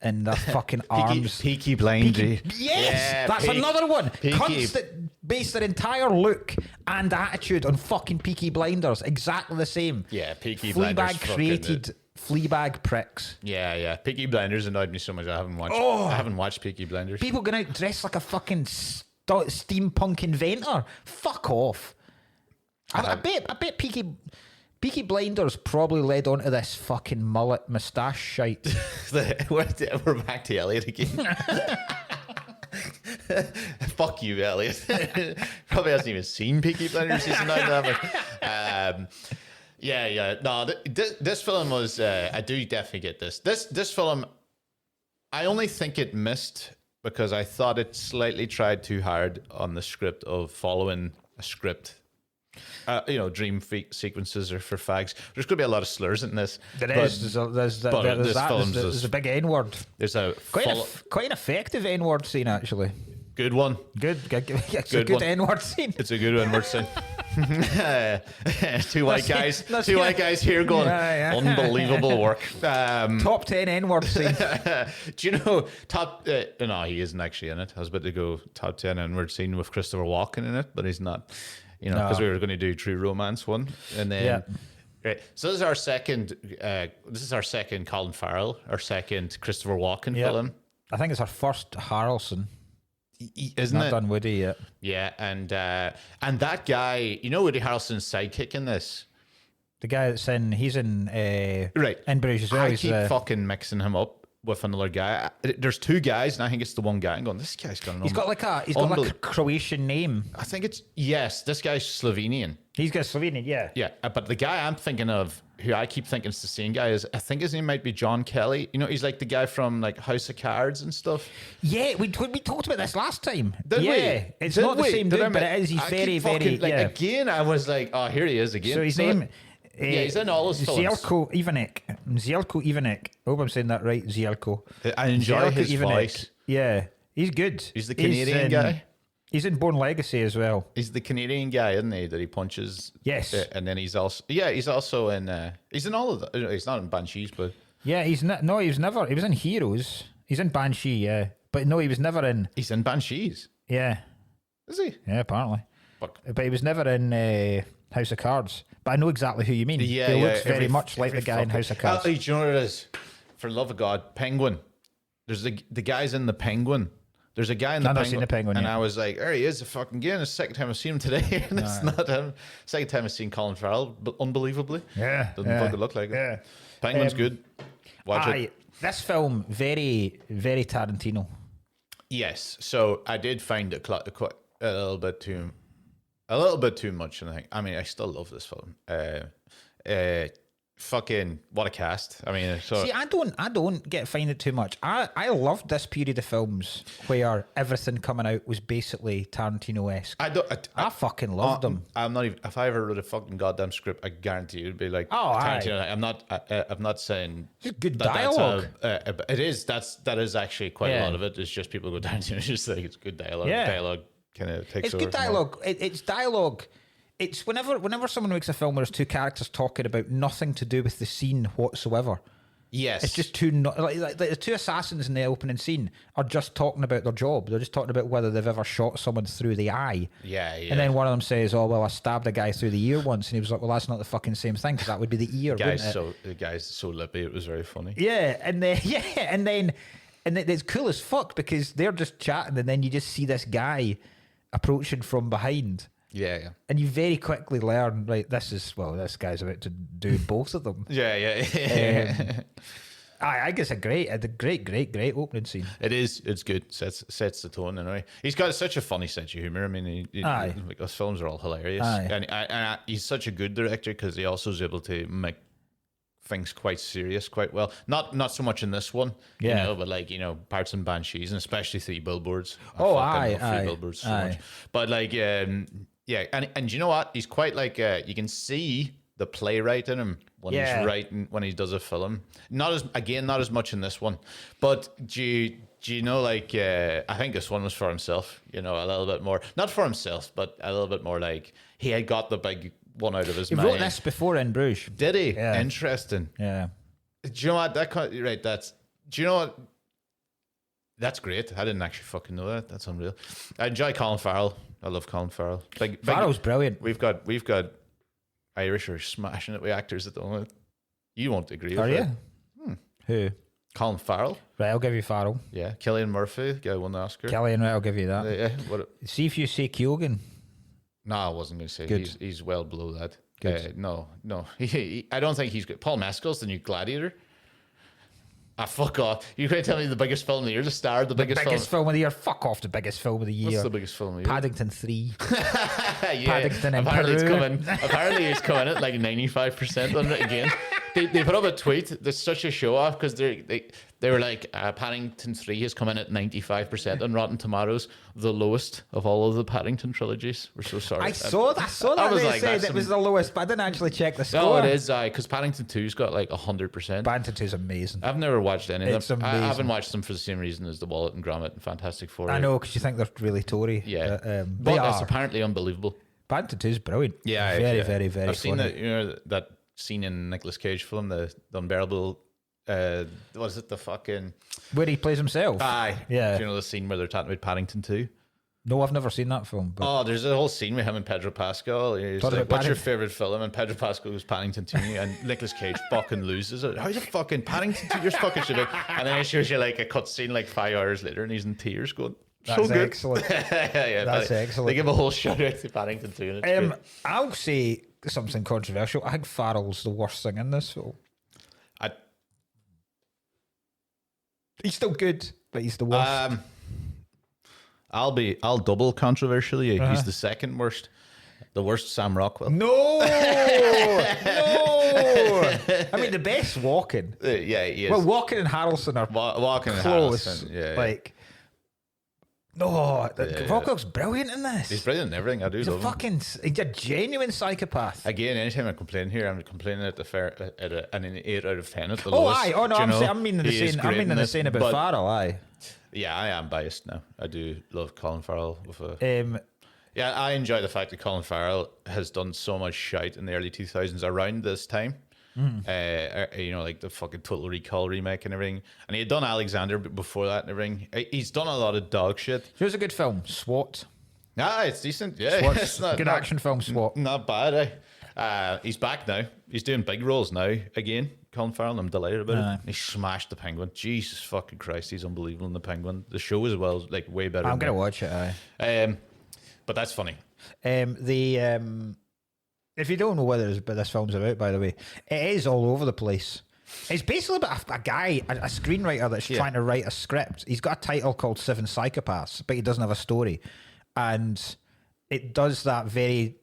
and their fucking arms. Peaky Blinders. Yes! That's another one. Cunts that base their entire look and attitude on fucking Peaky Blinders. Exactly the same. Yeah, Peaky Blinders. Fleabag created Fleabag pricks. Yeah. Peaky Blinders annoyed me so much I haven't watched Peaky Blinders. People going out dressed like a fucking steampunk inventor. Fuck off. I bet Peaky Blinders probably led on to this fucking mullet moustache shite. We're back to Elliot again. Fuck you, Elliot. Probably hasn't even seen Peaky Blinders season 9. Yeah. No, this film was. I do definitely get this. This film, I only think it missed because I thought it slightly tried too hard on the script of following a script. Dream sequences are for fags. There's going to be a lot of slurs in this. There's a big N word. There's a quite an effective N word scene, actually. Good one. It's a good N word scene. It's a good N word scene. Two white guys here going, unbelievable work. Top 10 N word scene. Do you know no, he isn't actually in it. I was about to go top 10 N word scene with Christopher Walken in it, but he's not. Because we were going to do True Romance one, and then right. So this is our second Colin Farrell, our second Christopher Walken film. I think it's our first Harrelson. Isn't Not it? done Woody yet. Yeah, and that guy, Woody Harrelson's sidekick in this. The guy he's in right in Bruges as well. I keep fucking mixing him up with another guy. There's two guys, and I think it's the one guy. I'm going, this guy's got He's got like a Croatian name. I think this guy's Slovenian. He's got Slovenian, yeah. Yeah, but the guy I'm thinking of, who I keep thinking is the same guy, I think his name might be John Kelly. He's like the guy from like House of Cards and stuff. Yeah, we talked about this last time. Did we? It's not the same dude, but it is. He's very, very. Again, I was like, oh, here he is again. So his name. He's in all his films. Zielko Ivanek. I hope I'm saying that right. Zielko. I enjoy his voice. Yeah, he's good. He's the Canadian guy. He's in Born Legacy as well. He's the Canadian guy, isn't he? That he punches. Yes. And then he's also in. He's in all of the. He's not in Banshees, but. Yeah, he's not. No, he was never. He was in Heroes. He's in Banshee. Yeah, but no, he was never in. He's in Banshees. Yeah. Is he? Yeah, apparently. Fuck. But he was never in House of Cards. But I know exactly who you mean. Yeah, he looks very much like the guy in House of Cards. Do you know what it is? For the love of God, Penguin. There's the guy's in the Penguin. There's a guy in the Penguin. I've seen the Penguin, and I was like, there he is, the fucking again. It's the second time I've seen him today, and it's not him. Second time I've seen Colin Farrell, but unbelievably. Yeah. Doesn't fucking look like it. Yeah. Penguin's good. Watch it. This film, very, very Tarantino. Yes. So I did find it quite a little bit too much, and I still love this film. Fucking what a cast! I mean, see, I don't find it too much. I loved this period of films where everything coming out was basically Tarantino-esque. I fucking loved them. I'm not even. If I ever wrote a fucking goddamn script, I guarantee it'd be like Tarantino. I'm not saying it's good dialogue. It is. That is actually quite a lot of it. It's just people go Tarantino. It's just like it's good dialogue. Yeah. Dialogue kind of takes. It's good dialogue. It's dialogue. It's whenever someone makes a film where there's two characters talking about nothing to do with the scene whatsoever, Yes. It's just two like the two assassins in the opening scene are just talking about their job. They're just talking about whether they've ever shot someone through the eye. Yeah. And then one of them says, "Oh well, I stabbed a guy through the ear once," and he was like, "Well, that's not the fucking same thing because that would be the ear." The guy's so lippy. It was very funny. Yeah, and then and then it's cool as fuck because they're just chatting, and then you just see this guy approaching from behind. Yeah. And you very quickly learn, right, this guy's about to do both of them. Yeah. I guess a great opening scene. It is. It's good. Sets the tone anyway. He's got such a funny sense of humor. I mean, like, those films are all hilarious. And he's such a good director because he also is able to make things quite serious quite well. Not so much in this one, you know, but like, you know, Parts and Banshees, and especially Three Billboards. I love Three Billboards so much. But like, and you know what? He's quite like you can see the playwright in him when he's writing, when he does a film. Not as much in this one, but do you know, like, I think this one was for himself, you know, a little bit more, not for himself, but a little bit more like he had got the big one out of his mind. He wrote this before In Bruges. Did he? Yeah. Interesting. Yeah. Do you know what? Do you know what? That's great. I didn't actually fucking know that. That's unreal. I enjoy Colin Farrell. I love Colin Farrell. Farrell's brilliant. We've got Irish are smashing it with actors at the moment. You won't agree with it. Who? Colin Farrell. Right, I'll give you Farrell. Yeah. Cillian Murphy, the guy who won the Oscar. Cillian, right, I'll give you that. Yeah. See if you say Keoghan. No, I wasn't going to say. Good. He's well below that. Good. No. I don't think he's good. Paul Mescal's the new Gladiator. Fuck off. You're going to tell me the biggest film of the year, the star of the biggest film of the year. Fuck off, the biggest film of the year. What's the biggest film of the year? Paddington 3. Yeah. Paddington in Peru. Apparently he's coming at like 95% on it again. They put up a tweet. There's such a show off because they were like, Paddington 3 has come in at 95% on Rotten Tomatoes, the lowest of all of the Paddington trilogies. We're so sorry. I saw that. I was like, said it was the lowest, but I didn't actually check the score. No, it is, because Paddington 2's got like 100%. Paddington 2 is amazing. I've never watched any of them. I amazing. haven't watched them for the same reason as The Wallet and Gromit and Fantastic Four. I know, because you think they're really Tory. Yeah. But it's apparently unbelievable. Paddington 2 is brilliant. Yeah. Very, yeah. very, very I've funny. seen that, you know, that scene in Nicolas Cage film, the Unbearable, what is it, the fucking... Where he plays himself. Aye. Yeah. Do you know the scene where they're talking about Paddington 2? No, I've never seen that film. But Oh, there's a whole scene with him and Pedro Pascal. He's Talk like, about what's your Paddington. favourite film? And Pedro Pascal goes Paddington 2, and Nicolas Cage fucking loses it. How's it fucking Paddington 2? You're fucking shit out. And then it shows you like a cutscene like 5 hours later, and he's in tears going, that's so good. excellent. Yeah, That's excellent. They give a whole shout out to Paddington 2. And it's great. I'll say something controversial. I think Farrell's the worst thing in this film. He's still good, but he's the worst. I'll double controversially. He's the second worst. The worst Sam Rockwell. No, no. I mean, the best Walken. Yeah, he is. Well, Walken and Harrelson are Walken and close. Harrelson. Yeah. Like, no, Rockwell's brilliant in this. He's brilliant in everything. I do He's love him. He's a genuine psychopath. Again, anytime I complain here, I'm complaining at an 8 out of 10 at the Oh, lowest. aye. Oh no, Do you know? I'm meaning the He is same. I'm great meaning in the this, same about but- Farrell. Aye. Yeah, I am biased now. I do love Colin Farrell with a. Yeah, I enjoy the fact that Colin Farrell has done so much shite in the early 2000s around this time. You know, like the fucking Total Recall remake and everything. And he had done Alexander before that and everything. He's done a lot of dog shit. Here's a good film, SWAT. Ah, it's decent. Yeah, SWAT's it's not, good not, action film, SWAT. Not bad, eh? He's back now. He's doing big roles now again. Colin Farrell, I'm delighted about it. He smashed the Penguin. Jesus fucking Christ, he's unbelievable in the Penguin. The show as well, like way better. I'm gonna watch it. Aye. But that's funny. If you don't know what this film's about, by the way, it is all over the place. It's basically about a guy, a screenwriter that's trying to write a script. He's got a title called Seven Psychopaths, but he doesn't have a story. And it does that very...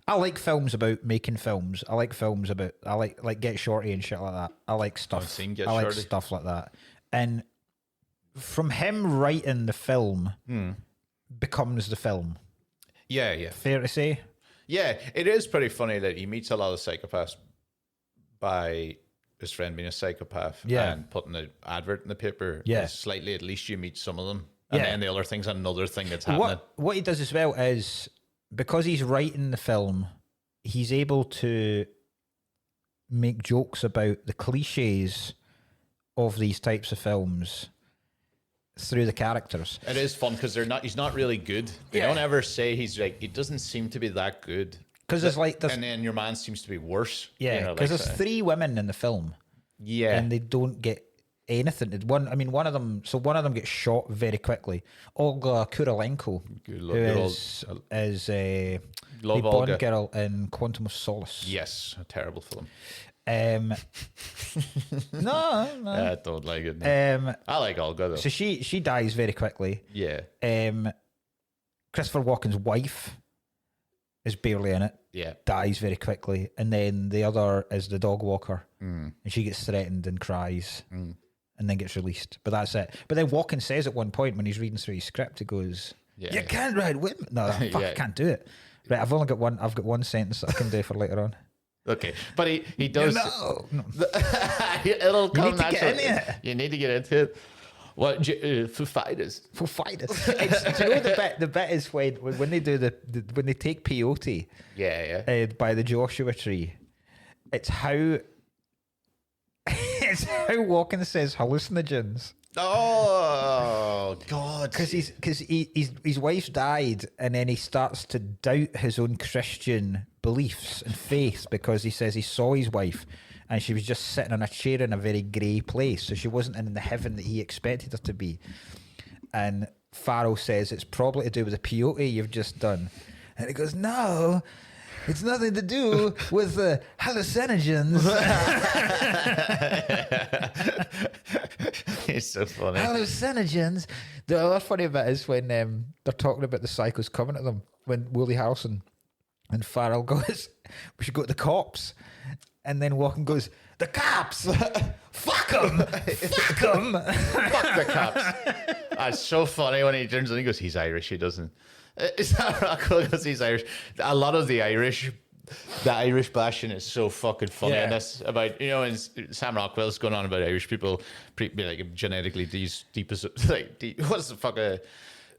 I like films about making films. I like films about... I like Get Shorty and shit like that. I like stuff. I've seen Get I like Shorty. stuff like that. And from him writing the film becomes the film. Yeah, yeah. Fair to say? Yeah, it is pretty funny that he meets a lot of psychopaths by his friend being a psychopath and putting an advert in the paper. Yeah. Slightly, at least you meet some of them. And then the other thing's another thing that's happening. What he does as well is, because he's writing the film, he's able to make jokes about the cliches of these types of films through the characters. It is fun because he's not really good. They don't ever say he's like, he doesn't seem to be that good. Because and then your man seems to be worse. Yeah, because there's 3 women in the film. Yeah. And they don't get anything. One of them gets shot very quickly. Olga Kurylenko, who is the Bond girl in Quantum of Solace. Yes, a terrible film. No. I don't like it. No. I like Olga though. So she dies very quickly. Yeah. Christopher Walken's wife is barely in it. Yeah. Dies very quickly. And then the other is the dog walker. And she gets threatened and cries. And then gets released. But that's it. But then Walken says at one point when he's reading through his script, he goes, you can't ride women. No, I can't do it. Right, I've got one sentence that I can do for later on. Okay, but he does. No. It'll come naturally. You need to get into it. What Foo Fighters? Do you know the bit is when they do when they take peyote? By the Joshua Tree. It's how Walken says hallucinogens. Oh God! Because his wife's died, and then he starts to doubt his own Christian beliefs and faith because he says he saw his wife, and she was just sitting on a chair in a very grey place, so she wasn't in the heaven that he expected her to be. And Farrell says it's probably to do with the peyote you've just done, and he goes, "No, it's nothing to do with the hallucinogens." It's so funny. Hallucinogens. The other funny bit is when they're talking about the psychos coming at them, when Woody Harrelson and Farrell goes, "We should go to the cops," and then Walken goes, "The cops, fuck them, fuck them, fuck the cops." That's so funny when he turns and he goes, "He's Irish, he doesn't." Is that Rockwell because he's Irish? A lot of the Irish bashing is so fucking funny. And that's about, and Sam Rockwell's going on about Irish people like genetically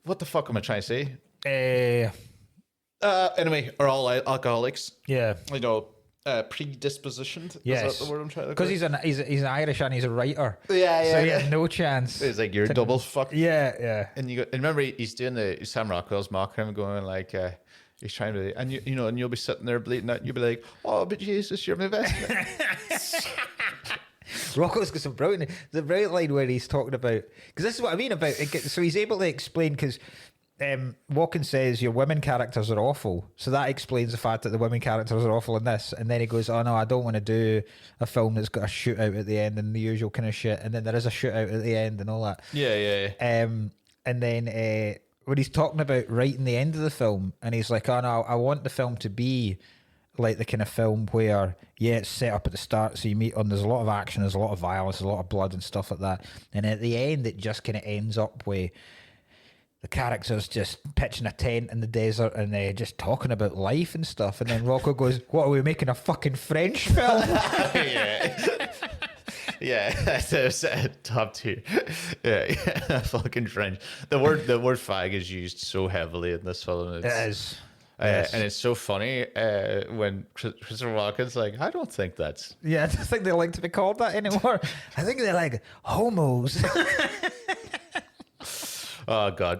what the fuck am I trying to say? Anyway, are all alcoholics. Yeah. Predispositioned. Yes. Is that the word I'm trying to? Because he's an Irish and he's a writer. Yeah. So he had no chance. It's like you're double fucked. Yeah. And remember he's doing the Sam Rockwell's mocking him, going like he's trying to, and and you'll be sitting there bleeding out, and you'll be like, "Oh, but Jesus, you're my best." Rocco's got some brilliant. The brilliant line where he's talking about, because this is what I mean about it. So he's able to explain because. Walken says your women characters are awful, so that explains the fact that the women characters are awful in this. And then he goes, "Oh no, I don't want to do a film that's got a shootout at the end and the usual kind of shit." And then there is a shootout at the end and all that. Yeah. And then when he's talking about writing the end of the film, and he's like, "Oh no, I want the film to be like the kind of film where it's set up at the start, so you meet on. There's a lot of action, there's a lot of violence, there's a lot of blood and stuff like that, and at the end it just kind of ends up with." The characters just pitching a tent in the desert and just talking about life and stuff. And then Rocco goes, "What, are we making a fucking French film?" Yeah, that's top tier. Yeah, fucking French. The word fag is used so heavily in this film. It is. And it's so funny when Christopher Walken's like, "I don't think that's..." Yeah, I don't think they like to be called that anymore. I think they're like homos. Oh God!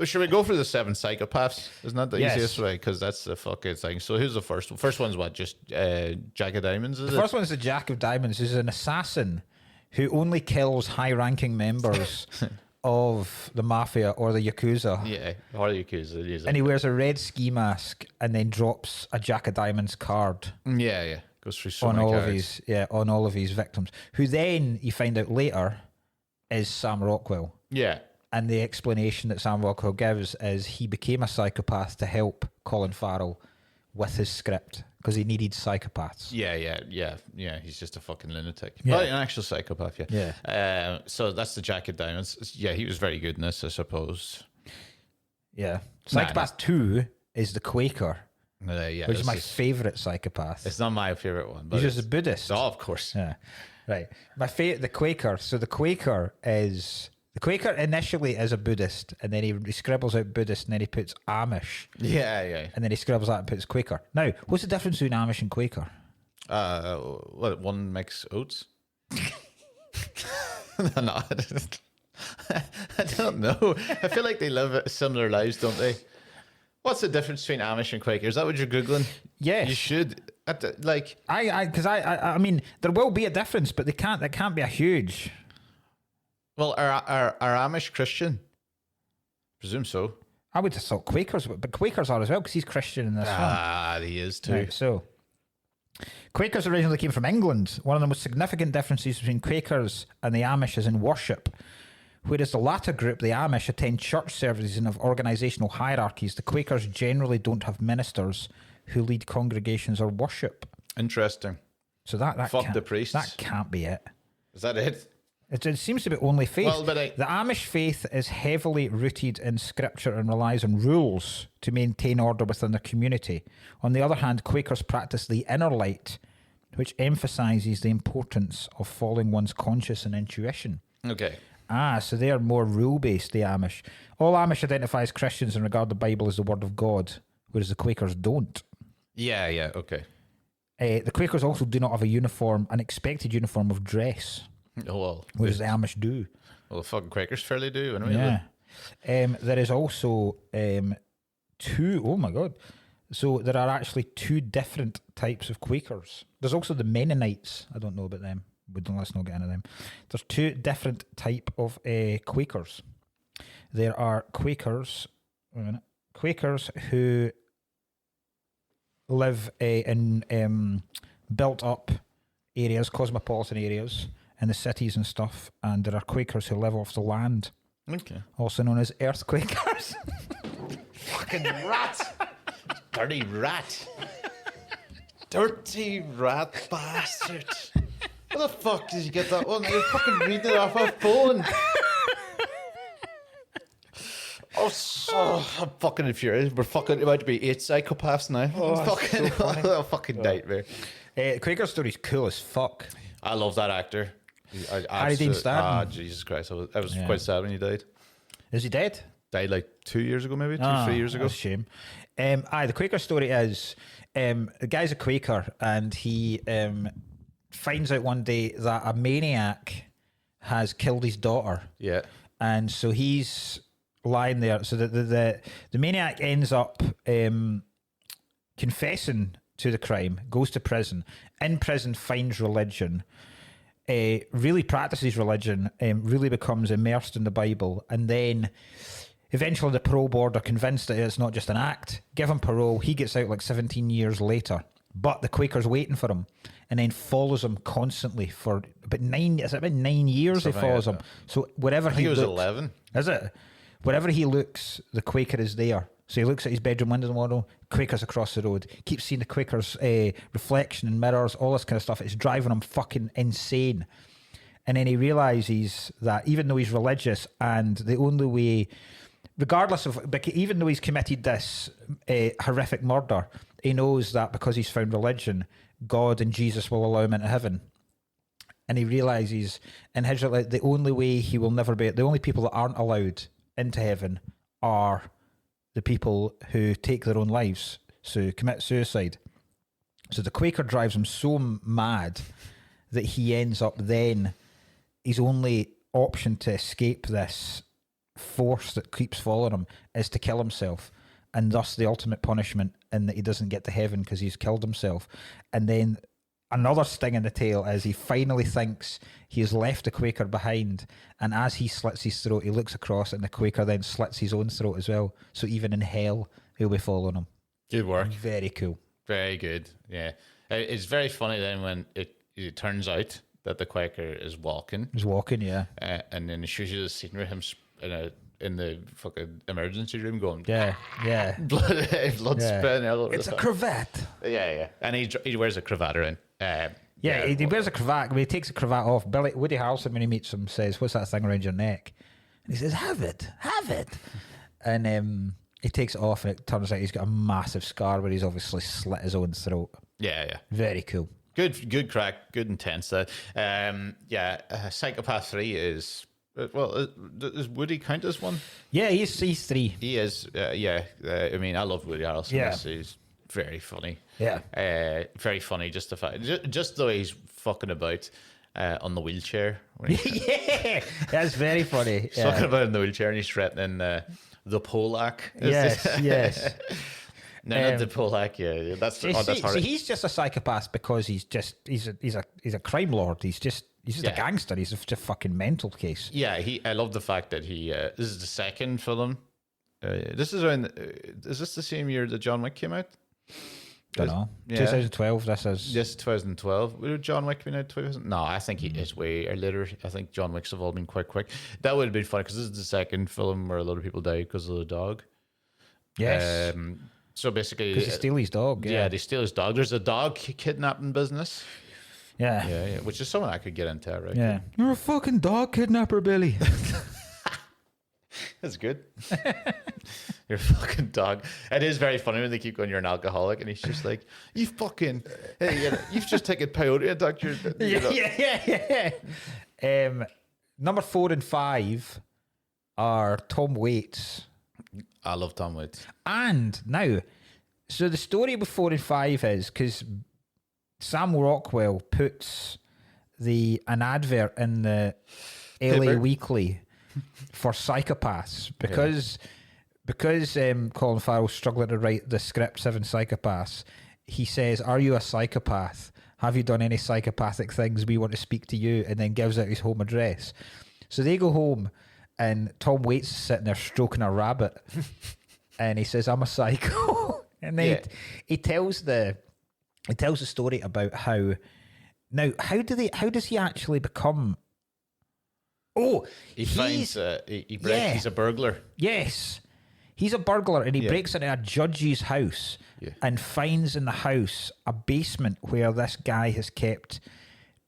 Should we go for the 7 psychopaths? Isn't that the easiest way? Because that's the fucking thing. So who's the first one? First one's what? Just Jack of Diamonds? The first one's the Jack of Diamonds, who's an assassin who only kills high-ranking members of the mafia or the yakuza. Yeah, or the yakuza. And he wears a red ski mask and then drops a Jack of Diamonds card. Yeah. Goes through so on many all cards. on all of his victims, who then you find out later is Sam Rockwell. Yeah. And the explanation that Sam Rockwell gives is he became a psychopath to help Colin Farrell with his script because he needed psychopaths. Yeah. He's just a fucking lunatic. Yeah. An actual psychopath, yeah. So that's the Jack of Diamonds. Yeah, he was very good in this, I suppose. Yeah. Psychopath 2 is the Quaker, which is my favourite psychopath. It's not my favourite one. But he's just a Buddhist. Oh, of course. Yeah. Right. The Quaker. So the Quaker initially is a Buddhist, and then he scribbles out Buddhist, and then he puts Amish. Yeah. And then he scribbles that and puts Quaker. Now, what's the difference between Amish and Quaker? One makes oats. No, I don't know. I feel like they live similar lives, don't they? What's the difference between Amish and Quaker? Is that what you're Googling? Yes. You should. I mean, there will be a difference, but it can't be a huge. Well, are Amish Christian? Presume so. I would have thought Quakers, but Quakers are as well, because he's Christian in this film. Ah, he is too. Right, so, Quakers originally came from England. One of the most significant differences between Quakers and the Amish is in worship. Whereas the latter group, the Amish, attend church services and have organisational hierarchies, the Quakers generally don't have ministers who lead congregations or worship. Interesting. So that Fuck the priests. That can't be it. Is that it? It seems to be only faith. Well, but the Amish faith is heavily rooted in scripture and relies on rules to maintain order within their community. On the other hand, Quakers practice the inner light, which emphasises the importance of following one's conscience and intuition. Okay. So they are more rule-based, the Amish. All Amish identify as Christians and regard the Bible as the word of God, whereas the Quakers don't. Yeah, okay. The Quakers also do not have an expected uniform of dress. Oh, well. Whereas the Amish do. Well, the fucking Quakers fairly do, anyway. Yeah. There is also two, oh my God. So there are actually two different types of Quakers. There's also the Mennonites. I don't know about them. Let's not get into them. There's two different type of Quakers. There are Quakers who live in built up areas, cosmopolitan areas, in the cities and stuff, and there are Quakers who live off the land. Okay. Also known as earthquakers. Fucking rat! Dirty rat! Dirty rat bastard! Where the fuck did you get that one? You're fucking reading it off my phone. I'm fucking infuriated. We're fucking about to be 8 psychopaths now. So fucking nightmare. Quaker story's cool as fuck. I love that actor. Harry Dean Stanton. Jesus Christ. I was quite sad when he died. Is he dead? Died like 2 years ago, maybe? 3 years ago. That's a shame. The Quaker story is the guy's a Quaker and he finds out one day that a maniac has killed his daughter. Yeah. And so he's lying there. So the maniac ends up confessing to the crime, goes to prison. In prison, finds religion, really practices religion, really becomes immersed in the Bible, and then eventually the parole board are convinced that it's not just an act, give him parole, he gets out like 17 years later. But the Quaker's waiting for him and then follows him constantly for about 9 years. He follows him. So wherever he looks, was 11. Is it? Wherever he looks, the Quaker is there. So he looks at his bedroom window in the morning, Quaker's across the road. Keeps seeing the Quaker's reflection in mirrors, all this kind of stuff. It's driving him fucking insane. And then he realises that even though he's religious and the only way, regardless of, even though he's committed this horrific murder, he knows that because he's found religion, God and Jesus will allow him into heaven. And he realises in his life, the only way he will never be, the only people that aren't allowed into heaven are the people who take their own lives, so commit suicide. So the Quaker drives him so mad that he ends up then, his only option to escape this force that keeps following him is to kill himself, and thus the ultimate punishment in that he doesn't get to heaven because he's killed himself. And then another sting in the tail is he finally thinks he has left the Quaker behind, and as he slits his throat, he looks across and the Quaker then slits his own throat as well. So even in hell, he'll be following him. Good work. Very cool. Very good. Yeah. It's very funny then when it turns out that the Quaker is walking. He's walking, yeah. And then it shows you the scene with him in the fucking emergency room going, yeah. blood spitting all over it's the a cravat. Yeah. And he wears a cravat around. He wears a cravat. When he takes a cravat off, Woody Harrelson, when he meets him, says, "What's that thing around your neck?" And he says, "Have it." And he takes it off, and it turns out he's got a massive scar where he's obviously slit his own throat. Yeah. Very cool. Good crack. Good intense. Psychopath 3 is. Does Woody count as one? Yeah, he's 3. He is. I mean, I love Woody Harrelson. Yeah. He's very funny. Yeah. Very funny. Just the fact, just though he's fucking about, on the wheelchair. Yeah, that's very funny. He's talking about in the wheelchair, and he's threatening the Polak. Yes. No, not the Polak. Yeah, that's hard. See, he's just a psychopath because he's a crime lord. He's just a gangster. He's just a fucking mental case. Yeah, I love the fact that he. This is the second film. This is around. Is this the same year that John Wick came out? Don't know. 2012. This is. Yes, 2012. Would John Wick been out 2000? No, I think he is way later. I think John Wicks have all been quite quick. That would have been funny because this is the second film where a lot of people die because of the dog. Yes. So basically, because they steal his dog. Yeah, they steal his dog. There's a dog kidnapping business. Yeah. Which is something I could get into, right? Yeah. You're a fucking dog kidnapper, Billy. That's good. You're a fucking dog. It is very funny when they keep going, you're an alcoholic, and he's just like, you fucking, hey, you've just taken peyote, doctor. Yeah. Number 4 and 5 are Tom Waits. I love Tom Waits. And now, so the story with 4 and 5 is because Sam Rockwell puts an advert in the LA Weekly for Psychopaths because Colin Farrell's struggling to write the script 7 Psychopaths. He says, "Are you a psychopath? Have you done any psychopathic things? We want to speak to you," and then gives out his home address. So they go home, and Tom Waits is sitting there stroking a rabbit, and he says, "I'm a psycho," and then he tells the story about how does he actually become? Oh, he's a burglar. Yes. He's a burglar, and he breaks into a judge's house and finds in the house a basement where this guy has kept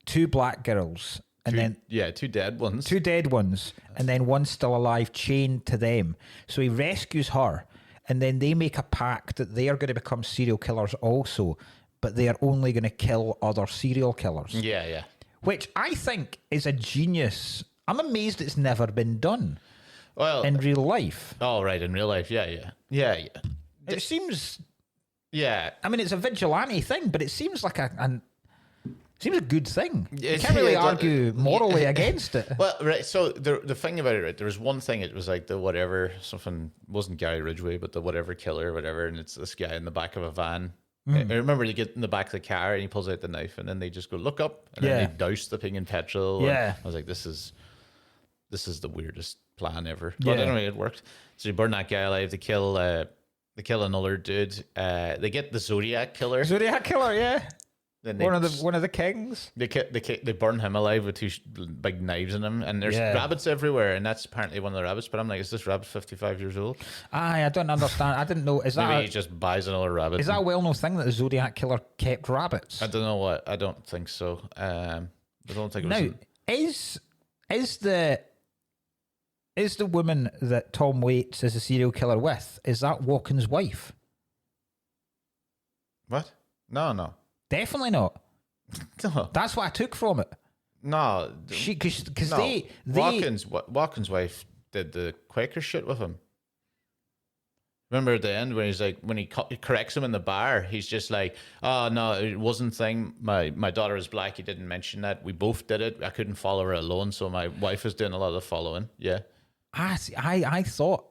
2 black girls and two dead ones. 2 dead ones, and then one still alive chained to them. So he rescues her, and then they make a pact that they are going to become serial killers also, but they are only going to kill other serial killers. Yeah. Which I think is a genius. I'm amazed it's never been done. Well, in real life. Oh, right, in real life, yeah. It seems. Yeah, I mean, it's a vigilante thing, but it seems like a good thing. You can't really argue morally against it. Well, right. So the thing about it, right? There was one thing. It was like the whatever something wasn't Gary Ridgway, but the whatever killer, whatever, and it's this guy in the back of a van. I remember they get in the back of the car and he pulls out the knife, and then they just go look up, and then they douse the thing in petrol. Yeah, I was like, this is the weirdest plan ever. But anyway, it worked. So you burn that guy alive. They kill another dude. They get the Zodiac killer. Yeah. Then one of the kings. They burn him alive with 2 big knives in him, and there's rabbits everywhere, and that's apparently one of the rabbits. But I'm like, is this rabbit 55 years old? I don't understand. I didn't know. Maybe he just buys another rabbit. Is that a well-known thing that the Zodiac killer kept rabbits? I don't know what. I don't think so. I don't think it was. Now, is the woman that Tom Waits is a serial killer with, is that Walken's wife? What? No. Definitely not. No. That's what I took from it. No. Because Walken's wife did the Quaker shit with him. Remember at the end when he's like, when he corrects him in the bar, he's just like, "Oh no, it wasn't thing. My daughter is black. He didn't mention that. We both did it. I couldn't follow her alone, so my wife is doing a lot of the following." Yeah. I thought.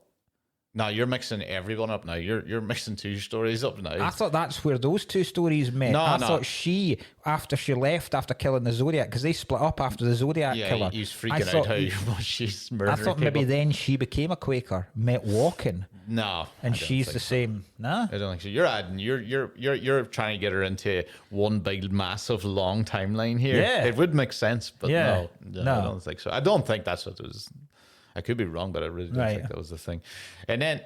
No, you're mixing everyone up now. You're mixing 2 stories up now. I thought that's where those 2 stories met. I thought after she left after killing the Zodiac, because they split up after the Zodiac killer. Yeah, he's freaking out how she's murdering I thought people. Maybe then she became a Quaker, met Walken. No, and she's the same. No, I don't think so. You're adding. You're trying to get her into one big, massive, long timeline here. Yeah, it would make sense, but no, no, I don't think so. I don't think that's what it was. I could be wrong, but I really don't think that was the thing. And I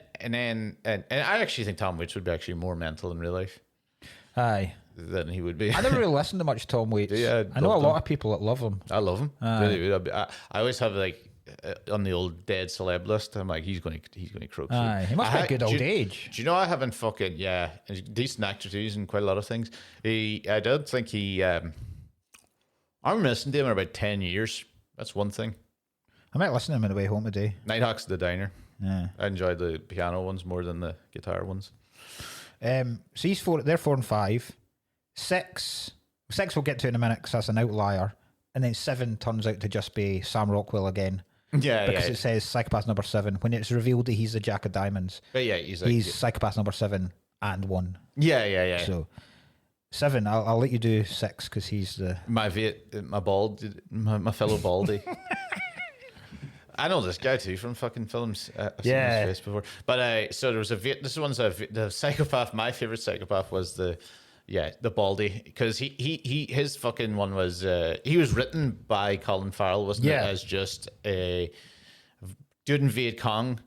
actually think Tom Waits would be actually more mental in real life. Aye. Than he would be. I never really listened to much Tom Waits. Yeah, I know a lot of people that love him. I love him. Really, I always have like on the old dead celeb list. I'm like, he's going to croak. Aye, he must be a good old age. Do you know I haven't fucking he's a decent actor too. He's in quite a lot of things. I don't think he. I'm listening to him in about 10 years. That's one thing. I might listen to him on the way home today. Nighthawk's the diner. Yeah, I enjoyed the piano ones more than the guitar ones. So they're 4 and 5. 6 we'll get to in a minute because that's an outlier. and then 7 turns out to just be Sam Rockwell again. Yeah, because it says psychopath number 7 when it's revealed that he's the Jack of Diamonds. But yeah, he's psychopath number 7 and 1. Yeah. So 7, I'll let you do 6 because he's the my fellow Baldy. I know this guy too from fucking films. I've seen his face before. But so there was this one's the psychopath. My favorite psychopath was the Baldy, because his fucking one was he was written by Colin Farrell, wasn't it, as just a dude in Viet Cong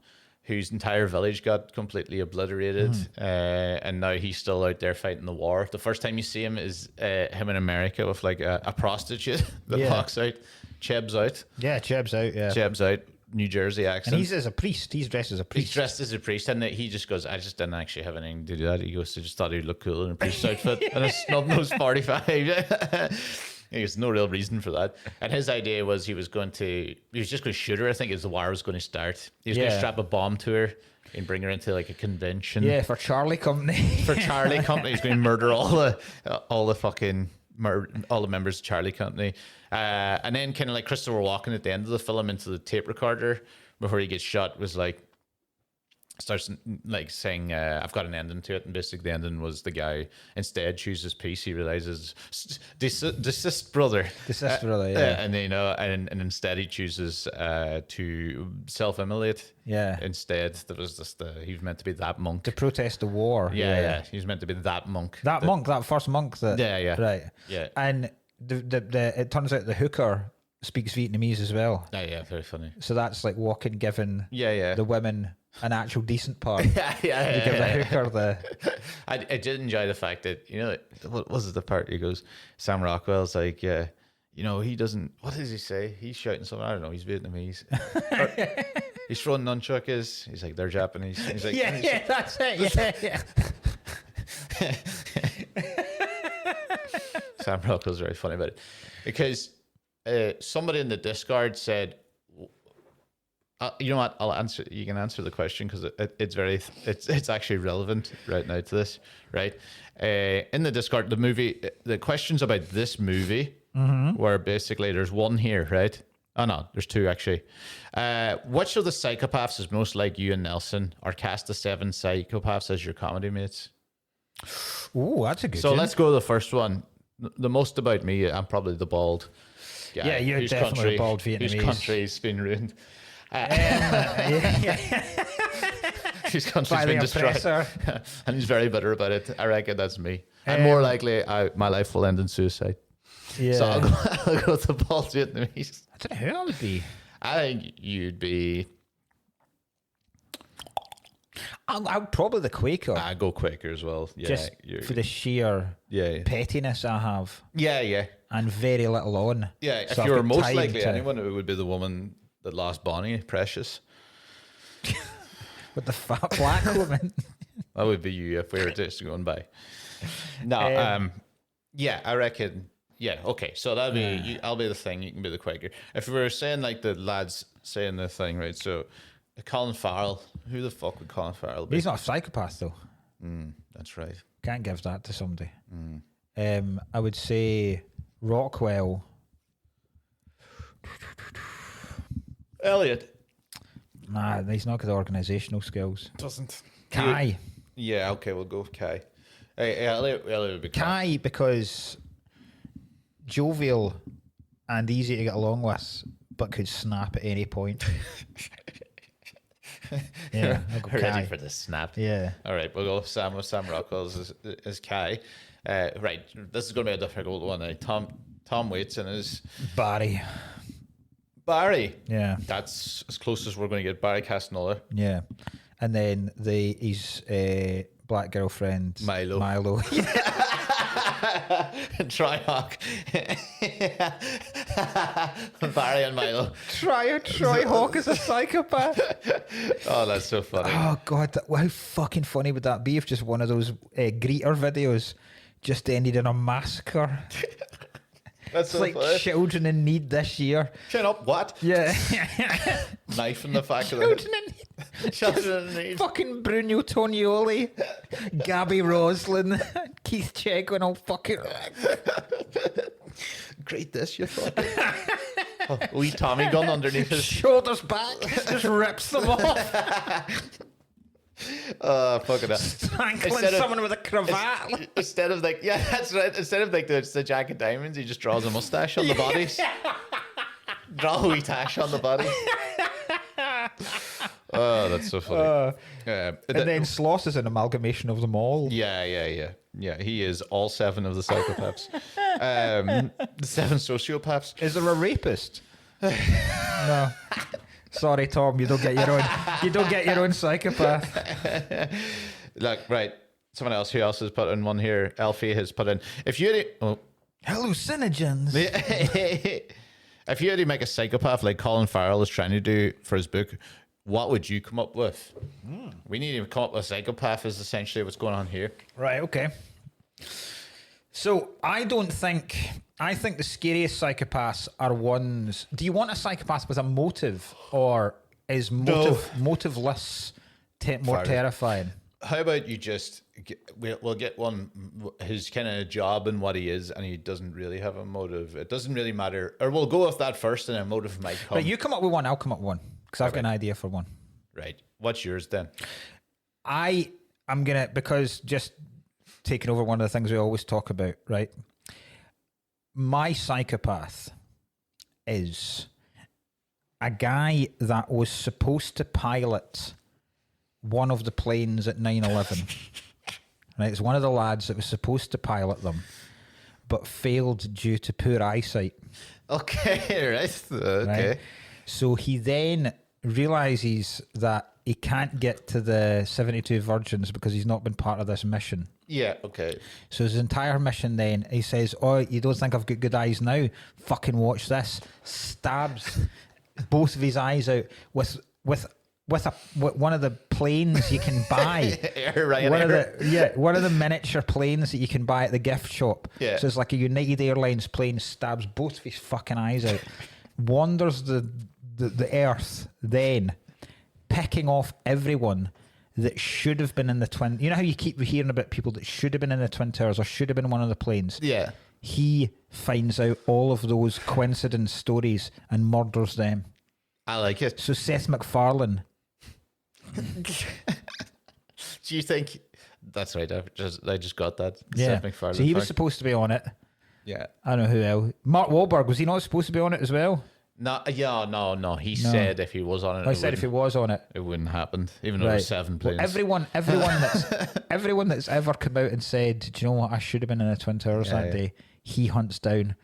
whose entire village got completely obliterated, and now he's still out there fighting the war. The first time you see him is him in America with like a prostitute that walks out. Cheb's out. Yeah, Cheb's out, yeah. Cheb's out, New Jersey accent. And he's as a priest. He's dressed as a priest. He's dressed as a priest, and he just goes, I just didn't actually have anything to do that. He goes, I just thought he'd look cool in a priest's outfit and a snub-nosed 45. There's no real reason for that. And his idea was he was just going to shoot her. I think as the war was going to start. He was going to strap a bomb to her and bring her into like a convention. Yeah, for Charlie Company. For Charlie Company. He's going to murder all the members of Charlie Company. And then kind of like Christopher Walken at the end of the film into the tape recorder before he gets shot was like, starts like saying, I've got an ending to it. And basically the ending was the guy instead chooses peace. He realizes, desist, brother. Desist, brother, yeah. And and instead he chooses to self-immolate. Yeah. Instead, there was just he was meant to be that monk. To protest the war. Yeah. He was meant to be that monk. That first monk that. Yeah. Right. Yeah. And the it turns out the hooker speaks Vietnamese as well. Yeah, very funny. So that's like Walken giving the women an actual decent part. Give the hooker the. I did enjoy the fact that, what was it, the part he goes, Sam Rockwell's like, he doesn't. What does he say? He's shouting something. I don't know. He's Vietnamese. He's throwing nunchuckers. He's like, they're Japanese. He's like, that's it. Yeah. Sam Rockwell's very funny about it because somebody in the Discord said, you know what? I'll answer. You can answer the question because it's actually relevant right now to this, right? In the Discord, the questions about this movie were basically there's one here, right? Oh no, there's 2 actually. Which of the psychopaths is most like you and Nelson, or cast the 7 psychopaths as your comedy mates? Oh, that's a good. So let's go to the first one. The most about me, I'm probably the bald guy. Yeah, you're definitely bald Vietnamese. Whose country's been ruined. Whose country's been destroyed. And he's very bitter about it. I reckon that's me. And more likely, my life will end in suicide. Yeah. So I'll go with the bald Vietnamese. I don't know who I would be. I think you'd be... I'm probably the Quaker. I go Quaker as well. Yeah, just for the sheer pettiness I have. Yeah. And very little on. Yeah, if you were most likely anyone, it would be the woman that lost Bonnie, Precious. With the fat black woman. That would be you if we were just going by. No, I reckon. Yeah, okay. So that'll be I'll be the thing. You can be the Quaker. If we were saying like the lads saying the thing, right? So Colin Farrell. Who the fuck would Colin Farrell be? He's not a psychopath though. That's right. Can't give that to somebody. I would say Rockwell. Elliot. Nah, he's not got organisational skills. Doesn't. Kai. Yeah, okay, we'll go with Kai. Hey, Elliot would be Kai because jovial and easy to get along with, but could snap at any point. Yeah, I'll go ready Kai. for the snap. Yeah. All right, we'll go with Sam Rockwell as Kai. Right, this is going to be a difficult one. Tom Waits and his Barry. Yeah. That's as close as we're going to get. Barry Castanola. Yeah. And then his black girlfriend Milo. Trihawk. Barry and Milo. Troy Hawk is a psychopath. Oh, that's so funny. Oh God, how fucking funny would that be if just one of those greeter videos just ended in a massacre? That's so like funny. Children in Need this year. Shut up, what? Yeah. Knife in the fact of Children in Need. Fucking Bruno Tonioli, Gabby Roslin, Keith Chegwin, all fucking... concrete this, you thought? Wee Tommy gun underneath his shoulders back, just rips them off. Fucking hell. Strangling someone with a cravat. Instead of like, yeah, that's right. Instead of like the Jack of Diamonds, he just draws a mustache on the bodies. Draw a wee tash on the body. Oh, that's so funny. And then Sloss is an amalgamation of them all. Yeah. He is all 7 of the psychopaths. The 7 sociopaths. Is there a rapist? No. Sorry, Tom. You don't get your own. You don't get your own psychopath. Look, right. Someone else. Who else has put in one here? Elfie has put in. If you hallucinogens. If you had to make a psychopath like Colin Farrell is trying to do for his book, what would you come up with? We need to come up with a psychopath is essentially what's going on here. Right, okay. So I think the scariest psychopaths are ones... Do you want a psychopath with a motive, or is motiveless more terrifying? How about you just... We'll get one who's kind of a job and what he is, and he doesn't really have a motive. It doesn't really matter. Or we'll go with that first, and a motive might come. Right, you come up with one, I'll come up with one. Because I've got an idea for one. Right. What's yours then? I'm going to... Because just taking over one of the things we always talk about, right? My psychopath is a guy that was supposed to pilot one of the planes at 9/11. Right, it's one of the lads that was supposed to pilot them, but failed due to poor eyesight. Okay, right. Okay. Right? So he then realizes that he can't get to the 72 virgins because he's not been part of this mission. Yeah, okay. So his entire mission then, he says, oh, you don't think I've got good eyes now? Fucking watch this. Stabs both of his eyes out with one of the planes you can buy. One of the miniature planes that you can buy at the gift shop. Yeah. So it's like a United Airlines plane, stabs both of his fucking eyes out. Wanders the earth then, picking off everyone that should have been in the twin. You know how you keep hearing about people that should have been in the Twin Towers or should have been in one of the planes? Yeah. He finds out all of those coincidence stories and murders them. I like it. So Seth MacFarlane. Do you think that's right? I just got that. Yeah. Seth MacFarlane. So he was supposed to be on it. Yeah. I don't know who else. Mark Wahlberg, was he not supposed to be on it as well? No. He said if he was on it. I said if he was on it, it wouldn't happen. Even though there were 7 planes. Well, everyone that's ever come out and said, do you know what? I should have been in the Twin Towers that day. He hunts down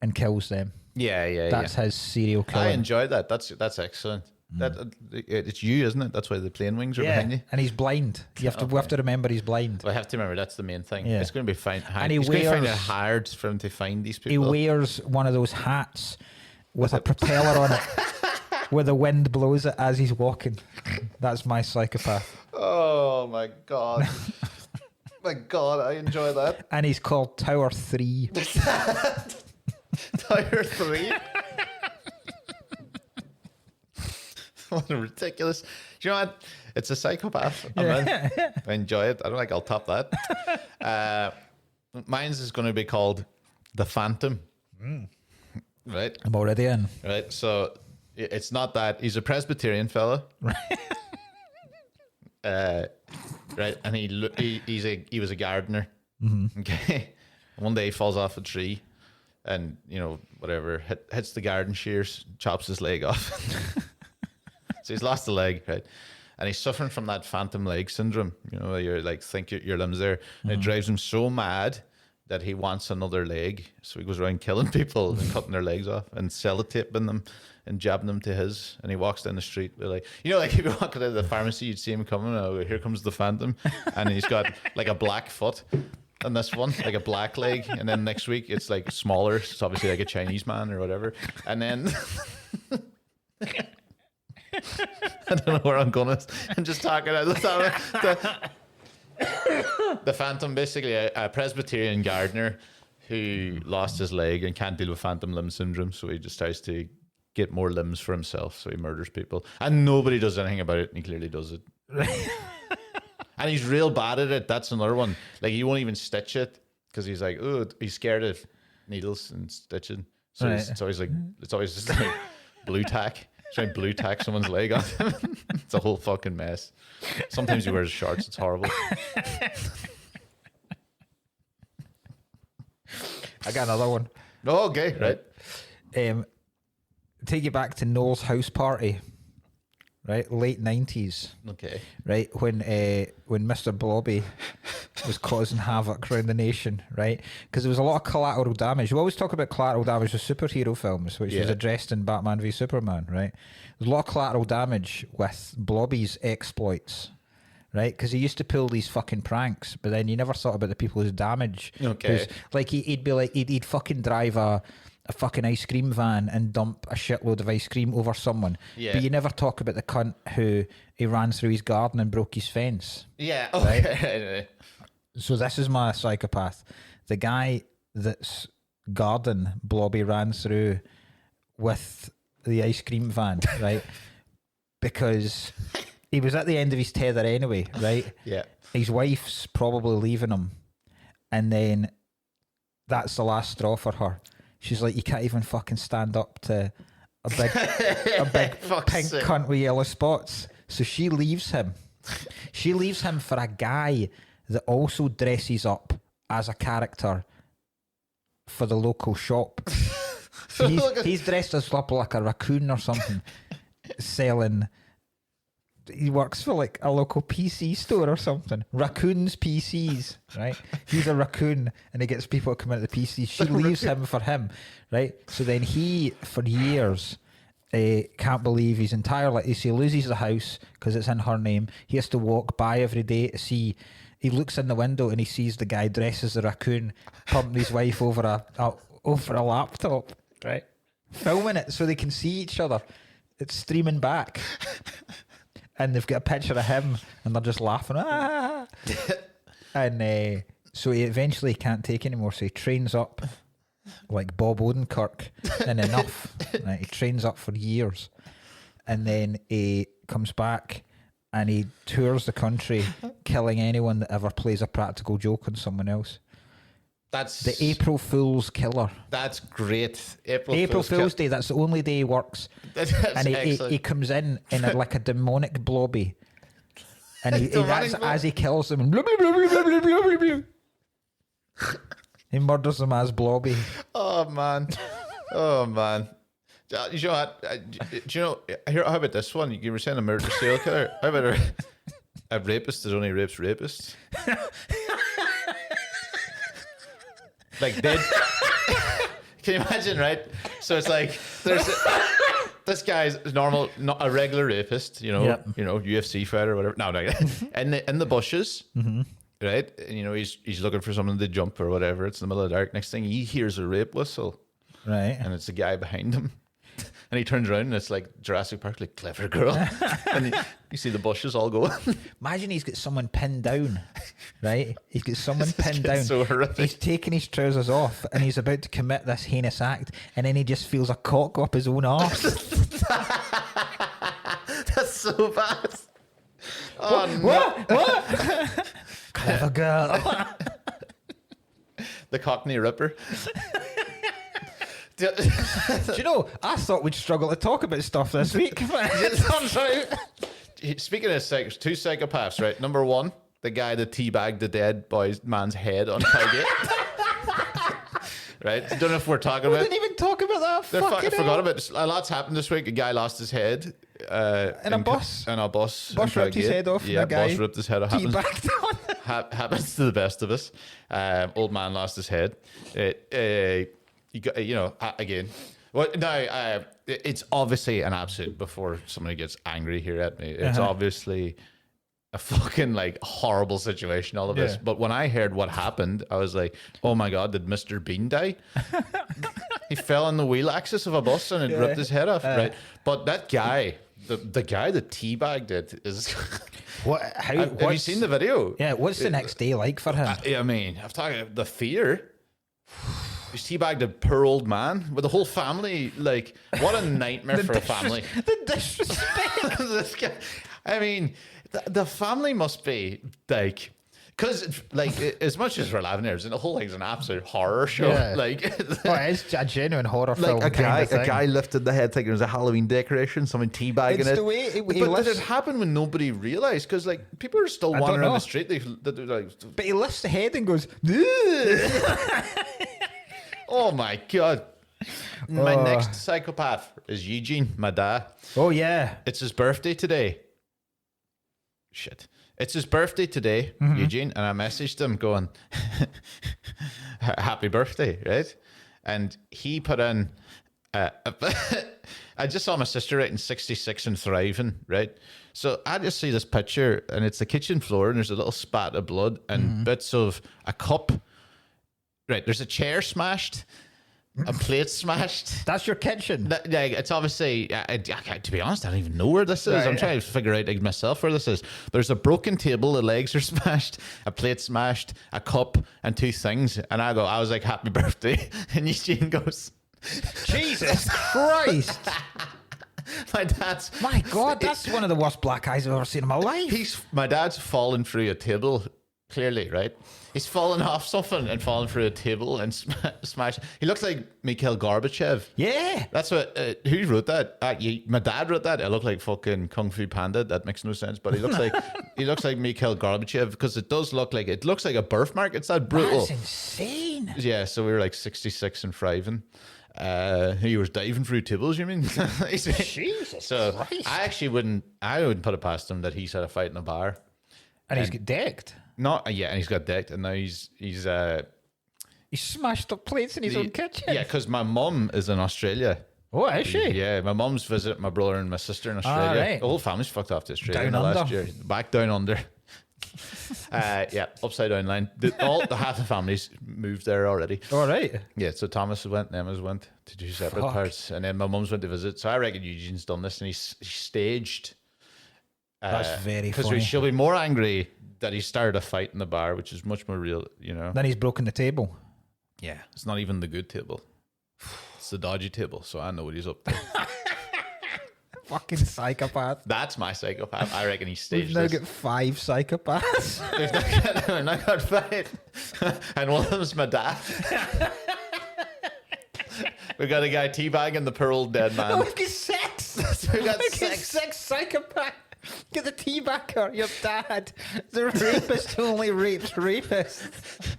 and kills them. Yeah. That's his serial killer. I enjoyed that. That's excellent. It's you, isn't it? That's why the plane wings are behind you. And he's blind. We have to remember he's blind. Well, I have to remember that's the main thing. Yeah. It's going to be fine. And it's going to find it hard for him to find these people. He wears one of those hats with a propeller on it, where the wind blows it as he's walking. That's my psychopath. Oh my god. My god, I enjoy that. And he's called Tower 3. Tower 3? What a ridiculous. Do you know what? It's a psychopath. I enjoy it. I don't think I'll top that. Mine's is going to be called The Phantom. Right? I'm already in. Right? So it's not that. He's a Presbyterian fella. Right? And he was a gardener. Mm-hmm. Okay? One day he falls off a tree and, whatever, hits the garden shears, chops his leg off. So he's lost a leg, right? And he's suffering from that phantom leg syndrome, where you're like, think your limbs there. And it drives him so mad that he wants another leg. So he goes around killing people and cutting their legs off and sellotaping them and jabbing them to his. And he walks down the street with like if you walk out of the pharmacy, you'd see him coming. Oh, here comes the Phantom. And he's got like a black foot. And this one, like a black leg. And then next week, it's like smaller. It's obviously like a Chinese man or whatever. And then... I don't know where I'm going. I'm just talking out the Phantom, basically a Presbyterian gardener who lost his leg and can't deal with phantom limb syndrome, so he just tries to get more limbs for himself, so he murders people. And nobody does anything about it, and he clearly does it. And he's real bad at it. That's another one. Like, he won't even stitch it because he's like, oh, he's scared of needles and stitching. So Right. it's always just like blue tack. Trying to blue tack someone's leg on him. It's a whole fucking mess. Sometimes he wears shorts. It's horrible. I got another one. Oh, okay, right. Take you back to Noel's house party, right? Late 90s. Okay. Right, when Mr. Blobby was causing havoc around the nation, right? Because there was a lot of collateral damage. We always talk about collateral damage with superhero films, which was addressed in Batman v Superman, right? There's a lot of collateral damage with Blobby's exploits, right? Because he used to pull these fucking pranks, but then you never thought about the people who's damage. Okay. Like he'd be like, he'd fucking drive a fucking ice cream van and dump a shitload of ice cream over someone. Yeah. But you never talk about the cunt who he ran through his garden and broke his fence. Yeah. Okay. Right? So this is my psychopath. The guy that's garden Blobby ran through with the ice cream van, right? Because he was at the end of his tether anyway, right? Yeah. His wife's probably leaving him. And then that's the last straw for her. She's like, you can't even fucking stand up to a big pink cunt with yellow spots. So she leaves him. She leaves him for a guy that also dresses up as a character for the local shop. So he's dressed as up like a raccoon or something, selling. He works for like a local PC store or something. Raccoon's PCs, right? He's a raccoon and he gets people to come into the PCs. She leaves him for him, right? So then he, for years, can't believe his entire life. He loses the house because it's in her name. He has to walk by every day to see. He looks in the window and he sees the guy dressed as the raccoon pumping his wife over a laptop, right? Filming it so they can see each other. It's streaming back. And they've got a picture of him and they're just laughing. Ah! And so he eventually can't take anymore. So he trains up like Bob Odenkirk in Enough. Right? He trains up for years. And then he comes back and he tours the country killing anyone that ever plays a practical joke on someone else. That's the April Fool's killer. That's great. April Fool's Day. That's the only day he works. And he comes in like a demonic Blobby. And as he kills them, blah, blah, blah, blah, blah, blah, blah, blah. He murders them as Blobby. Oh man. Oh man. You know what? Do you know? How about this one? You were saying a murder serial killer. How about a rapist that only rapes rapists? Like dead. Can you imagine, right? So it's like there's this guy's normal, not a regular rapist, you know, UFC fighter or whatever. No, in the bushes, right? And he's looking for someone to jump or whatever. It's in the middle of the dark. Next thing he hears a rape whistle, right? And it's the guy behind him. And he turns around and it's like Jurassic Park, like clever girl. And you see the bushes all go. Imagine he's got someone pinned down, right? He's got someone pinned down. So horrific. He's taking his trousers off and he's about to commit this heinous act, and then he just feels a cock up his own arse. That's so bad. Oh, what? Clever girl. The Cockney Ripper. Do you know, I thought we'd struggle to talk about stuff this week. It turns out. Speaking of two psychopaths, right? Number one, the guy that teabagged the dead man's head on Highgate. Right? I don't know if we're talking about. We didn't even talk about that. I forgot about it. A lot's happened this week. A guy lost his head. In a bus. Bus ripped his head off. Yeah, bus ripped his head off. Happens to the best of us. Old man lost his head. Again. Well, no, it's obviously an absolute, before somebody gets angry here at me, it's obviously a fucking like horrible situation, all of this. But when I heard what happened, I was like, oh my God, did Mr. Bean die? He fell on the wheel axis of a bus and it ripped his head off, right? But that guy, the guy that teabagged it is... Have you seen the video? Yeah, what's the next day like for him? I mean, I'm talking the fear. He's teabagged a poor old man with the whole family. Like, what a nightmare for a family. The disrespect. This guy. I mean, the family must be like, Because, like, as much as we're laughing there, the whole thing's an absolute horror show. Yeah. Like, it's a genuine horror film. Like kind of thing. a guy lifted the head thinking it was a Halloween decoration, someone teabagging It's it. the way but did it happen when nobody realised? Because, like, people are still wandering on the street. They're like, but he lifts the head and goes, oh my God. My next psychopath is Eugene, my dad. oh yeah. It's his birthday today. Shit. It's his birthday today, Eugene, and I messaged him going, happy birthday, right? And he put in, I just saw my sister writing 66 and thriving, right? So I just see this picture, and it's the kitchen floor, and there's a little spat of blood and bits of a cup. Right, there's a chair smashed, a plate smashed. That's your kitchen. It's obviously, to be honest, I don't even know where this is. Right. I'm trying to figure out myself where this is. There's a broken table, the legs are smashed, a plate smashed, a cup, and 2 things. And I was like, happy birthday. And Eugene goes, Jesus Christ. My God, that's one of the worst black eyes I've ever seen in my life. My dad's fallen through a table, clearly, right? He's fallen off something and fallen through a table and smashed. He looks like Mikhail Gorbachev. Yeah. That's what. Who wrote that? My dad wrote that. I look like fucking Kung Fu Panda. That makes no sense. But he looks like Mikhail Gorbachev because it looks like a birthmark. It's that brutal. That's insane. Yeah. So we were like 66 and thriving. He was diving through tables. You mean? Jesus so Christ. I wouldn't put it past him that he's had a fight in a bar. And he's got decked. And he's got decked, and now he's He smashed up plates in his own kitchen. Yeah, because my mum is in Australia. Oh, is she? Yeah, my mum's visiting my brother and my sister in Australia. right. The whole family's fucked off to Australia Down in the last under. year. Back down under. Yeah, upside down line. Half the families moved there already. All right. Yeah, so Thomas went and Emma's went to do separate Fuck. parts, and then my mum's went to visit. So I reckon Eugene's done this, and he staged. That's very Because funny. she'll be more angry that he started a fight in the bar, which is much more real, you know. Then he's broken the table. Yeah, it's not even the good table. It's the dodgy table, so I know what he's up to. Fucking psychopath. That's my psychopath. I reckon he We've staged now this. got 5 psychopaths. We've not got 5. And one of them's my dad. We got a guy teabagging the poor old dead man. We've got 6. We got We've got 6. 6 psychopaths. Get the teabagger, your dad. The rapist who only rapes rapists.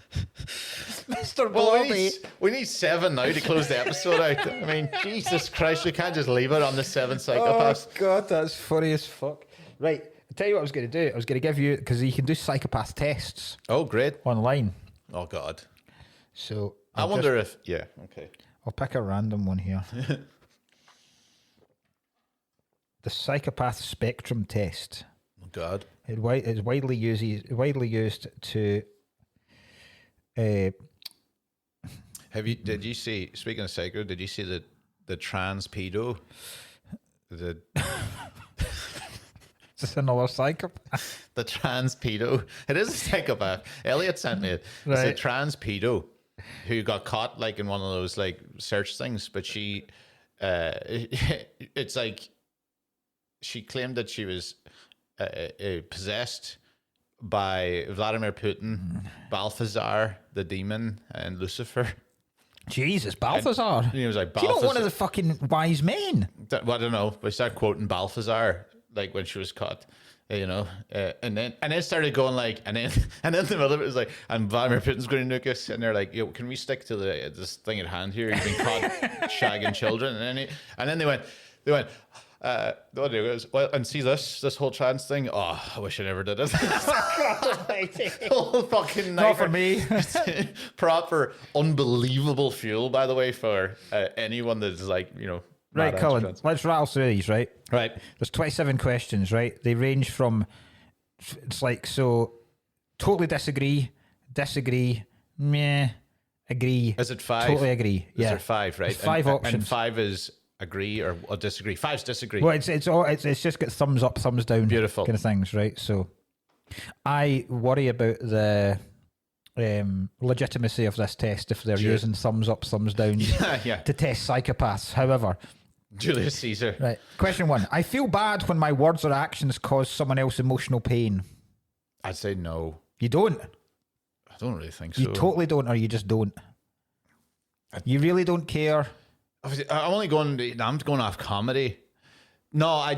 Mr. Well, Blobby. we need 7 now to close the episode out. I mean, Jesus Christ, we can't just leave it on the 7 psychopaths. Oh, God, that's funny as fuck. Right, I'll tell you what I was going to do. I was going to give you, because you can do psychopath tests Oh, great. online. Oh, God. So I wonder if... Yeah, okay. I'll pick a random one here. The psychopath spectrum test. Oh, God. It's widely used to. Did you see, speaking of psycho, did you see the trans pedo? The Is this another psychopath? the trans pedo. It is a psychopath. Elliot sent me it. It's a Right. trans pedo who got caught like in one of those like search things, but she it's like she claimed that she was possessed by Vladimir Putin, Balthazar the demon, and Lucifer. Jesus, Balthazar. He was like, Is he not one Balthazar. of the fucking wise men? Well, I don't know. But I started quoting Balthazar like when she was caught, you know, and then started going like, and then the middle of it was like, and Vladimir Putin's going to nuke us, and they're like, yo, can we stick to this thing at hand here? He's been caught shagging children, and then they went. The audio goes, well, and see this whole trans thing. Oh, I wish I never did it. Whole fucking Not for nightmare. me. Proper unbelievable fuel, by the way, for anyone that's like, you know. Right, mad Cullen, anti-trans. let's rattle through these, right? Right. There's 27 questions, right? They range from, it's like, so, totally disagree, meh, agree. Is it 5? Totally agree. Is Yeah. there 5, right? There's 5 options. And 5 is agree or disagree. 5's disagree. Well, it's just got thumbs up, thumbs down, Beautiful. kind of things, right? So, I worry about the legitimacy of this test if they're Sure. using thumbs up, thumbs down Yeah. to test psychopaths. However, Julius Caesar. right. Question 1: I feel bad when my words or actions cause someone else emotional pain. I'd say no. You don't? I don't really think You so. totally don't, or you just don't? You really don't care? I'm only going. I'm going off comedy. No,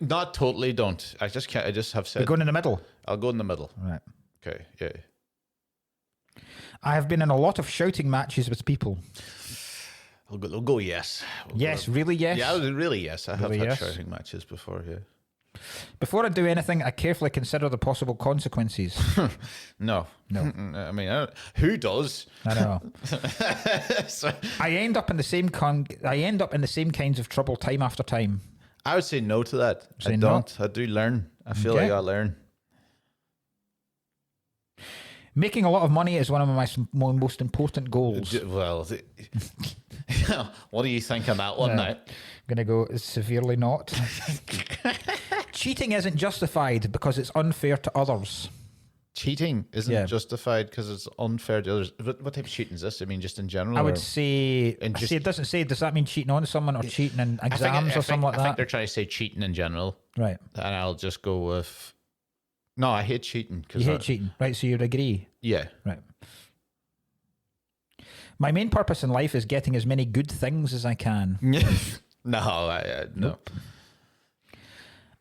not totally don't. I just can't. I just have said. You're going in the middle? I'll go in the middle. Right. Okay. Yeah. I have been in a lot of shouting matches with people. I'll go yes. Yes, really yes? Yeah, really yes. I Really have had yes? shouting matches before, yeah. Before I do anything, I carefully consider the possible consequences. No. I mean, who does? I know. So, I end up in the same kinds of trouble time after time. I would say no to that. Say I no? don't. I do learn. I feel like I learn. Making a lot of money is one of my most important goals. Well, what do you think on that one now? I'm going to go severely not. Cheating isn't justified because it's unfair to others. Cheating isn't justified because it's unfair to others. What type of cheating is this? I mean, just in general? I would say, it doesn't say, does that mean cheating on someone or cheating in exams or something like that? I think they're trying to say cheating in general. Right. And I'll just go with, no, I hate cheating. You hate cheating. Right, so you'd agree? Yeah. Right. My main purpose in life is getting as many good things as I can. No. Nope.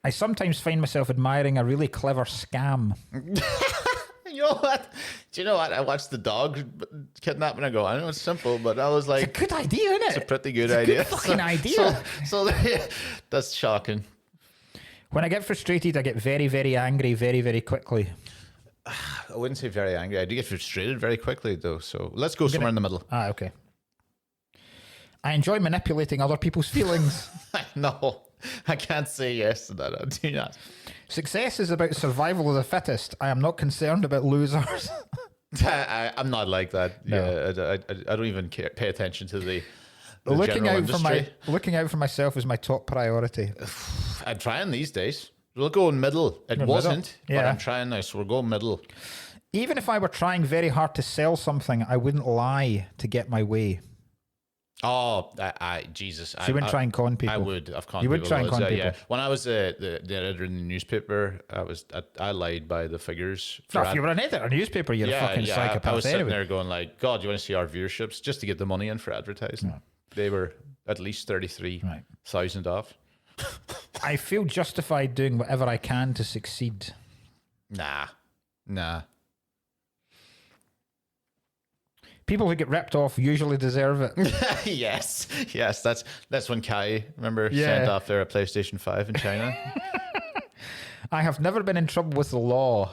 I sometimes find myself admiring a really clever scam. You know what? Do you know what? I watched the dog kidnapping. I go, I know it's simple, but I was like, It's a good idea, isn't it? It's a pretty good idea. Good fucking idea. So that's shocking. When I get frustrated, I get very, very angry very, very quickly. I wouldn't say very angry. I do get frustrated very quickly, though. So let's go somewhere in the middle. Okay. I enjoy manipulating other people's feelings. No, I can't say yes to that. I do not. Success is about survival of the fittest. I am not concerned about losers. I'm not like that. No. Yeah, I don't even pay attention to the looking general out industry. looking out for myself is my top priority. I'm trying these days. We'll go in middle. It wasn't, but I'm trying now, so we'll go middle. Even if I were trying very hard to sell something, I wouldn't lie to get my way. Oh, Jesus! So you wouldn't try and con people. I would. I've conned you would people. try and con people. Yeah. When I was the editor in the newspaper, I lied by the figures. No, if you were an editor in a newspaper, you're a fucking psychopath. I was sitting anyway. there going like, God, you want to see our viewerships just to get the money in for advertising? No. They were at least 33,000 off. I feel justified doing whatever I can to succeed. Nah. People who get ripped off usually deserve it. Yes. That's when Kai, remember, sent off there a PlayStation 5 in China. I have never been in trouble with the law.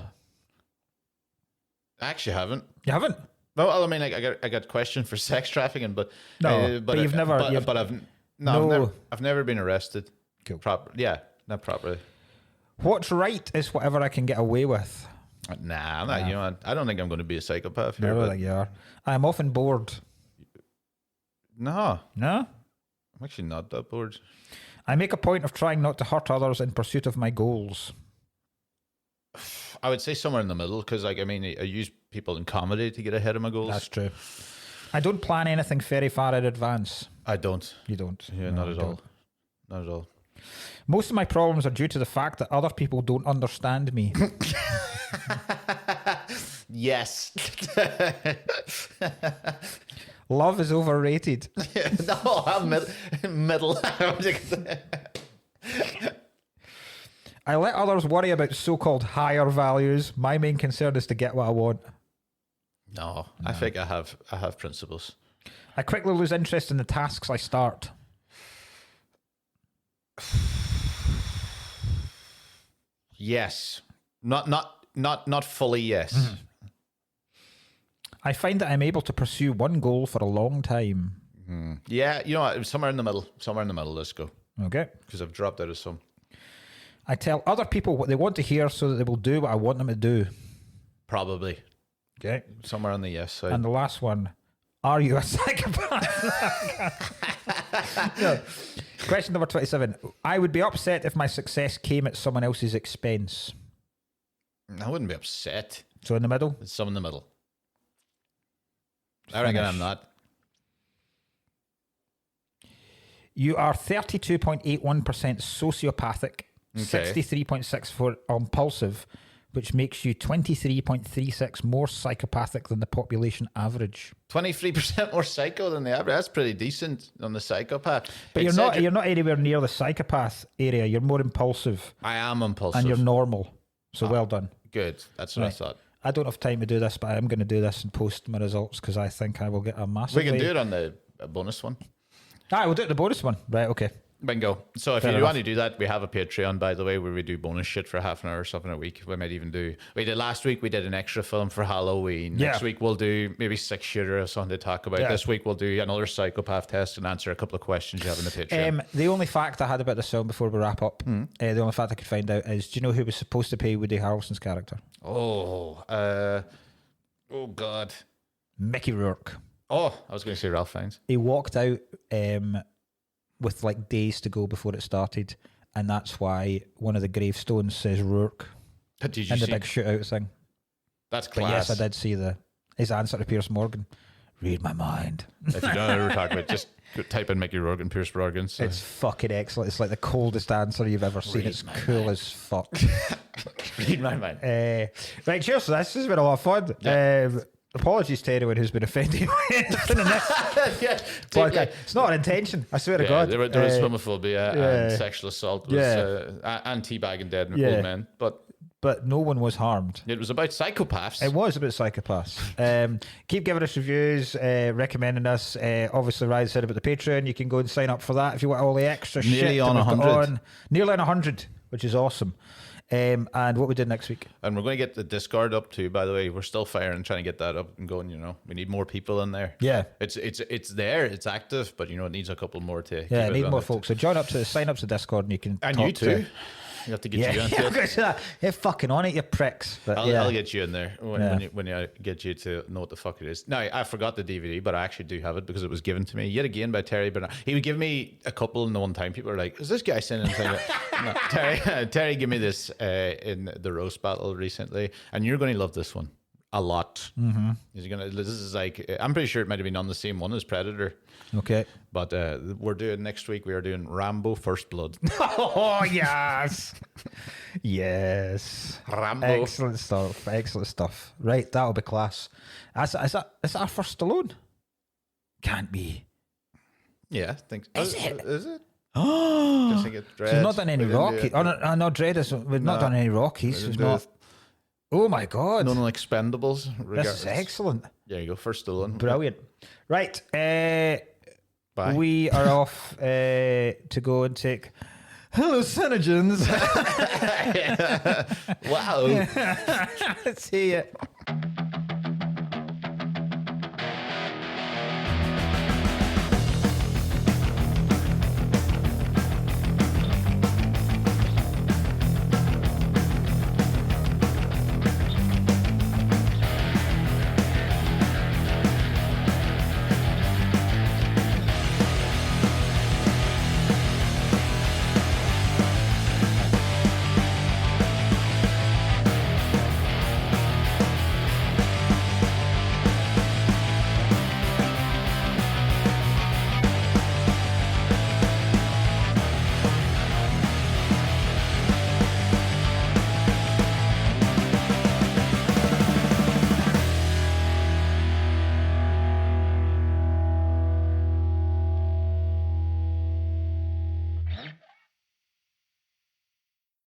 I actually haven't. You haven't? Well, I mean, I got questioned for sex trafficking, but but you've never. I've never been arrested. Cool. Not properly. What's right is whatever I can get away with. Nah, I'm not. You know, I don't think I'm going to be a psychopath here. Never think you are. I am often bored. No, I'm actually not that bored. I make a point of trying not to hurt others in pursuit of my goals. I would say somewhere in the middle because, I use people in comedy to get ahead of my goals. That's true. I don't plan anything very far in advance. I don't. You don't? Yeah, No, not at all. Not at all. Most of my problems are due to the fact that other people don't understand me. Yes. Love is overrated. No, I'm middle. I let others worry about so-called higher values. My main concern is to get what I want. No, I think I have principles. I quickly lose interest in the tasks I start. Yes. Not fully yes. Mm-hmm. I find that I'm able to pursue one goal for a long time. Yeah, you know what? Somewhere in the middle. Let's go. Okay. Because I've dropped out of some. I tell other people what they want to hear so that they will do what I want them to do. Probably. Okay. Somewhere on the yes side. And the last one, are you a psychopath? No. Question number 27. I would be upset if my success came at someone else's expense. I wouldn't be upset. So in the middle? It's some in the middle. I reckon I'm not. You are 32.81% sociopathic, 63.64 impulsive, which makes you 23.36 more psychopathic than the population average. 23% more psycho than the average. That's pretty decent on the psychopath. But you're not anywhere near the psychopath area. You're more impulsive. I am impulsive. And you're normal. So well done. Good. That's what I thought. I don't have time to do this, but I am going to do this and post my results because I think I will get a massive. We can do it on the bonus one. We'll do it the bonus one. Right, okay. Bingo. So if you want to do that, we have a Patreon, by the way, where we do bonus shit for half an hour or something a week. We might even do... Last week, we did an extra film for Halloween. Next week, we'll do maybe 6-shooter or something to talk about. This week, we'll do another psychopath test and answer a couple of questions you have in the Patreon. The only fact I had about this film before we wrap up, the only fact I could find out is, do you know who was supposed to play Woody Harrelson's character? Oh God. Mickey Rourke. Oh, I was going to say Ralph Fiennes. He walked out with like days to go before it started, and that's why one of the gravestones says Rourke Did you in the see? big shootout thing. That's class. But yes, I did see his answer to Pierce Morgan. Read my mind. If you don't know what we're talking about, just type in Mickey Rourke and Pierce Morgan. So. It's fucking excellent. It's like the coldest answer you've ever seen. It's cool as fuck. Read my mind. Right, cheers for this. This has been a lot of fun. Yeah. Apologies to anyone who's been offended by anything in this podcast. It's not an intention, I swear to God. There was homophobia and sexual assault and teabagging dead and old men. But no one was harmed. It was about psychopaths. It was about psychopaths. Keep giving us reviews, recommending us. Obviously, Ryan said about the Patreon. You can go and sign up for that if you want all the extra shit. Nearly on 100. Nearly on 100, which is awesome. And what we did next week. And we're going to get the Discord up too, by the way. We're still firing, trying to get that up and going, We need more people in there. Yeah. It's there, it's active, but it needs a couple more to keep it need more it. folks. So sign up to Discord and you can and talk you too. To, you have to get you into it. You're fucking on it, you pricks. But I'll get you in there when I get you to know what the fuck it is. Now, I forgot the DVD, but I actually do have it because it was given to me yet again by Terry Bernard. He would give me a couple in the one time. People are like, is this guy sending something? No, Terry gave me this in the roast battle recently, and you're going to love this one a lot. Mm-hmm. This is like, I'm pretty sure it might have been on the same one as Predator. Okay. But we're doing next week, we are doing Rambo First Blood. Oh, yes. Yes. Rambo. Excellent stuff. Right, that'll be class. Is that our first Stallone? Can't be. Yeah, I think so. Is it? Is it? Oh, I think it's Dread. so we've not done any Rocky. Oh, no, Dread is. We've not done any Rockies. We've not. Oh my God. None on Expendables. This is excellent. There you go. First Stallone. Brilliant. Right. Bye. We are off to go and take hallucinogens. Wow. See ya.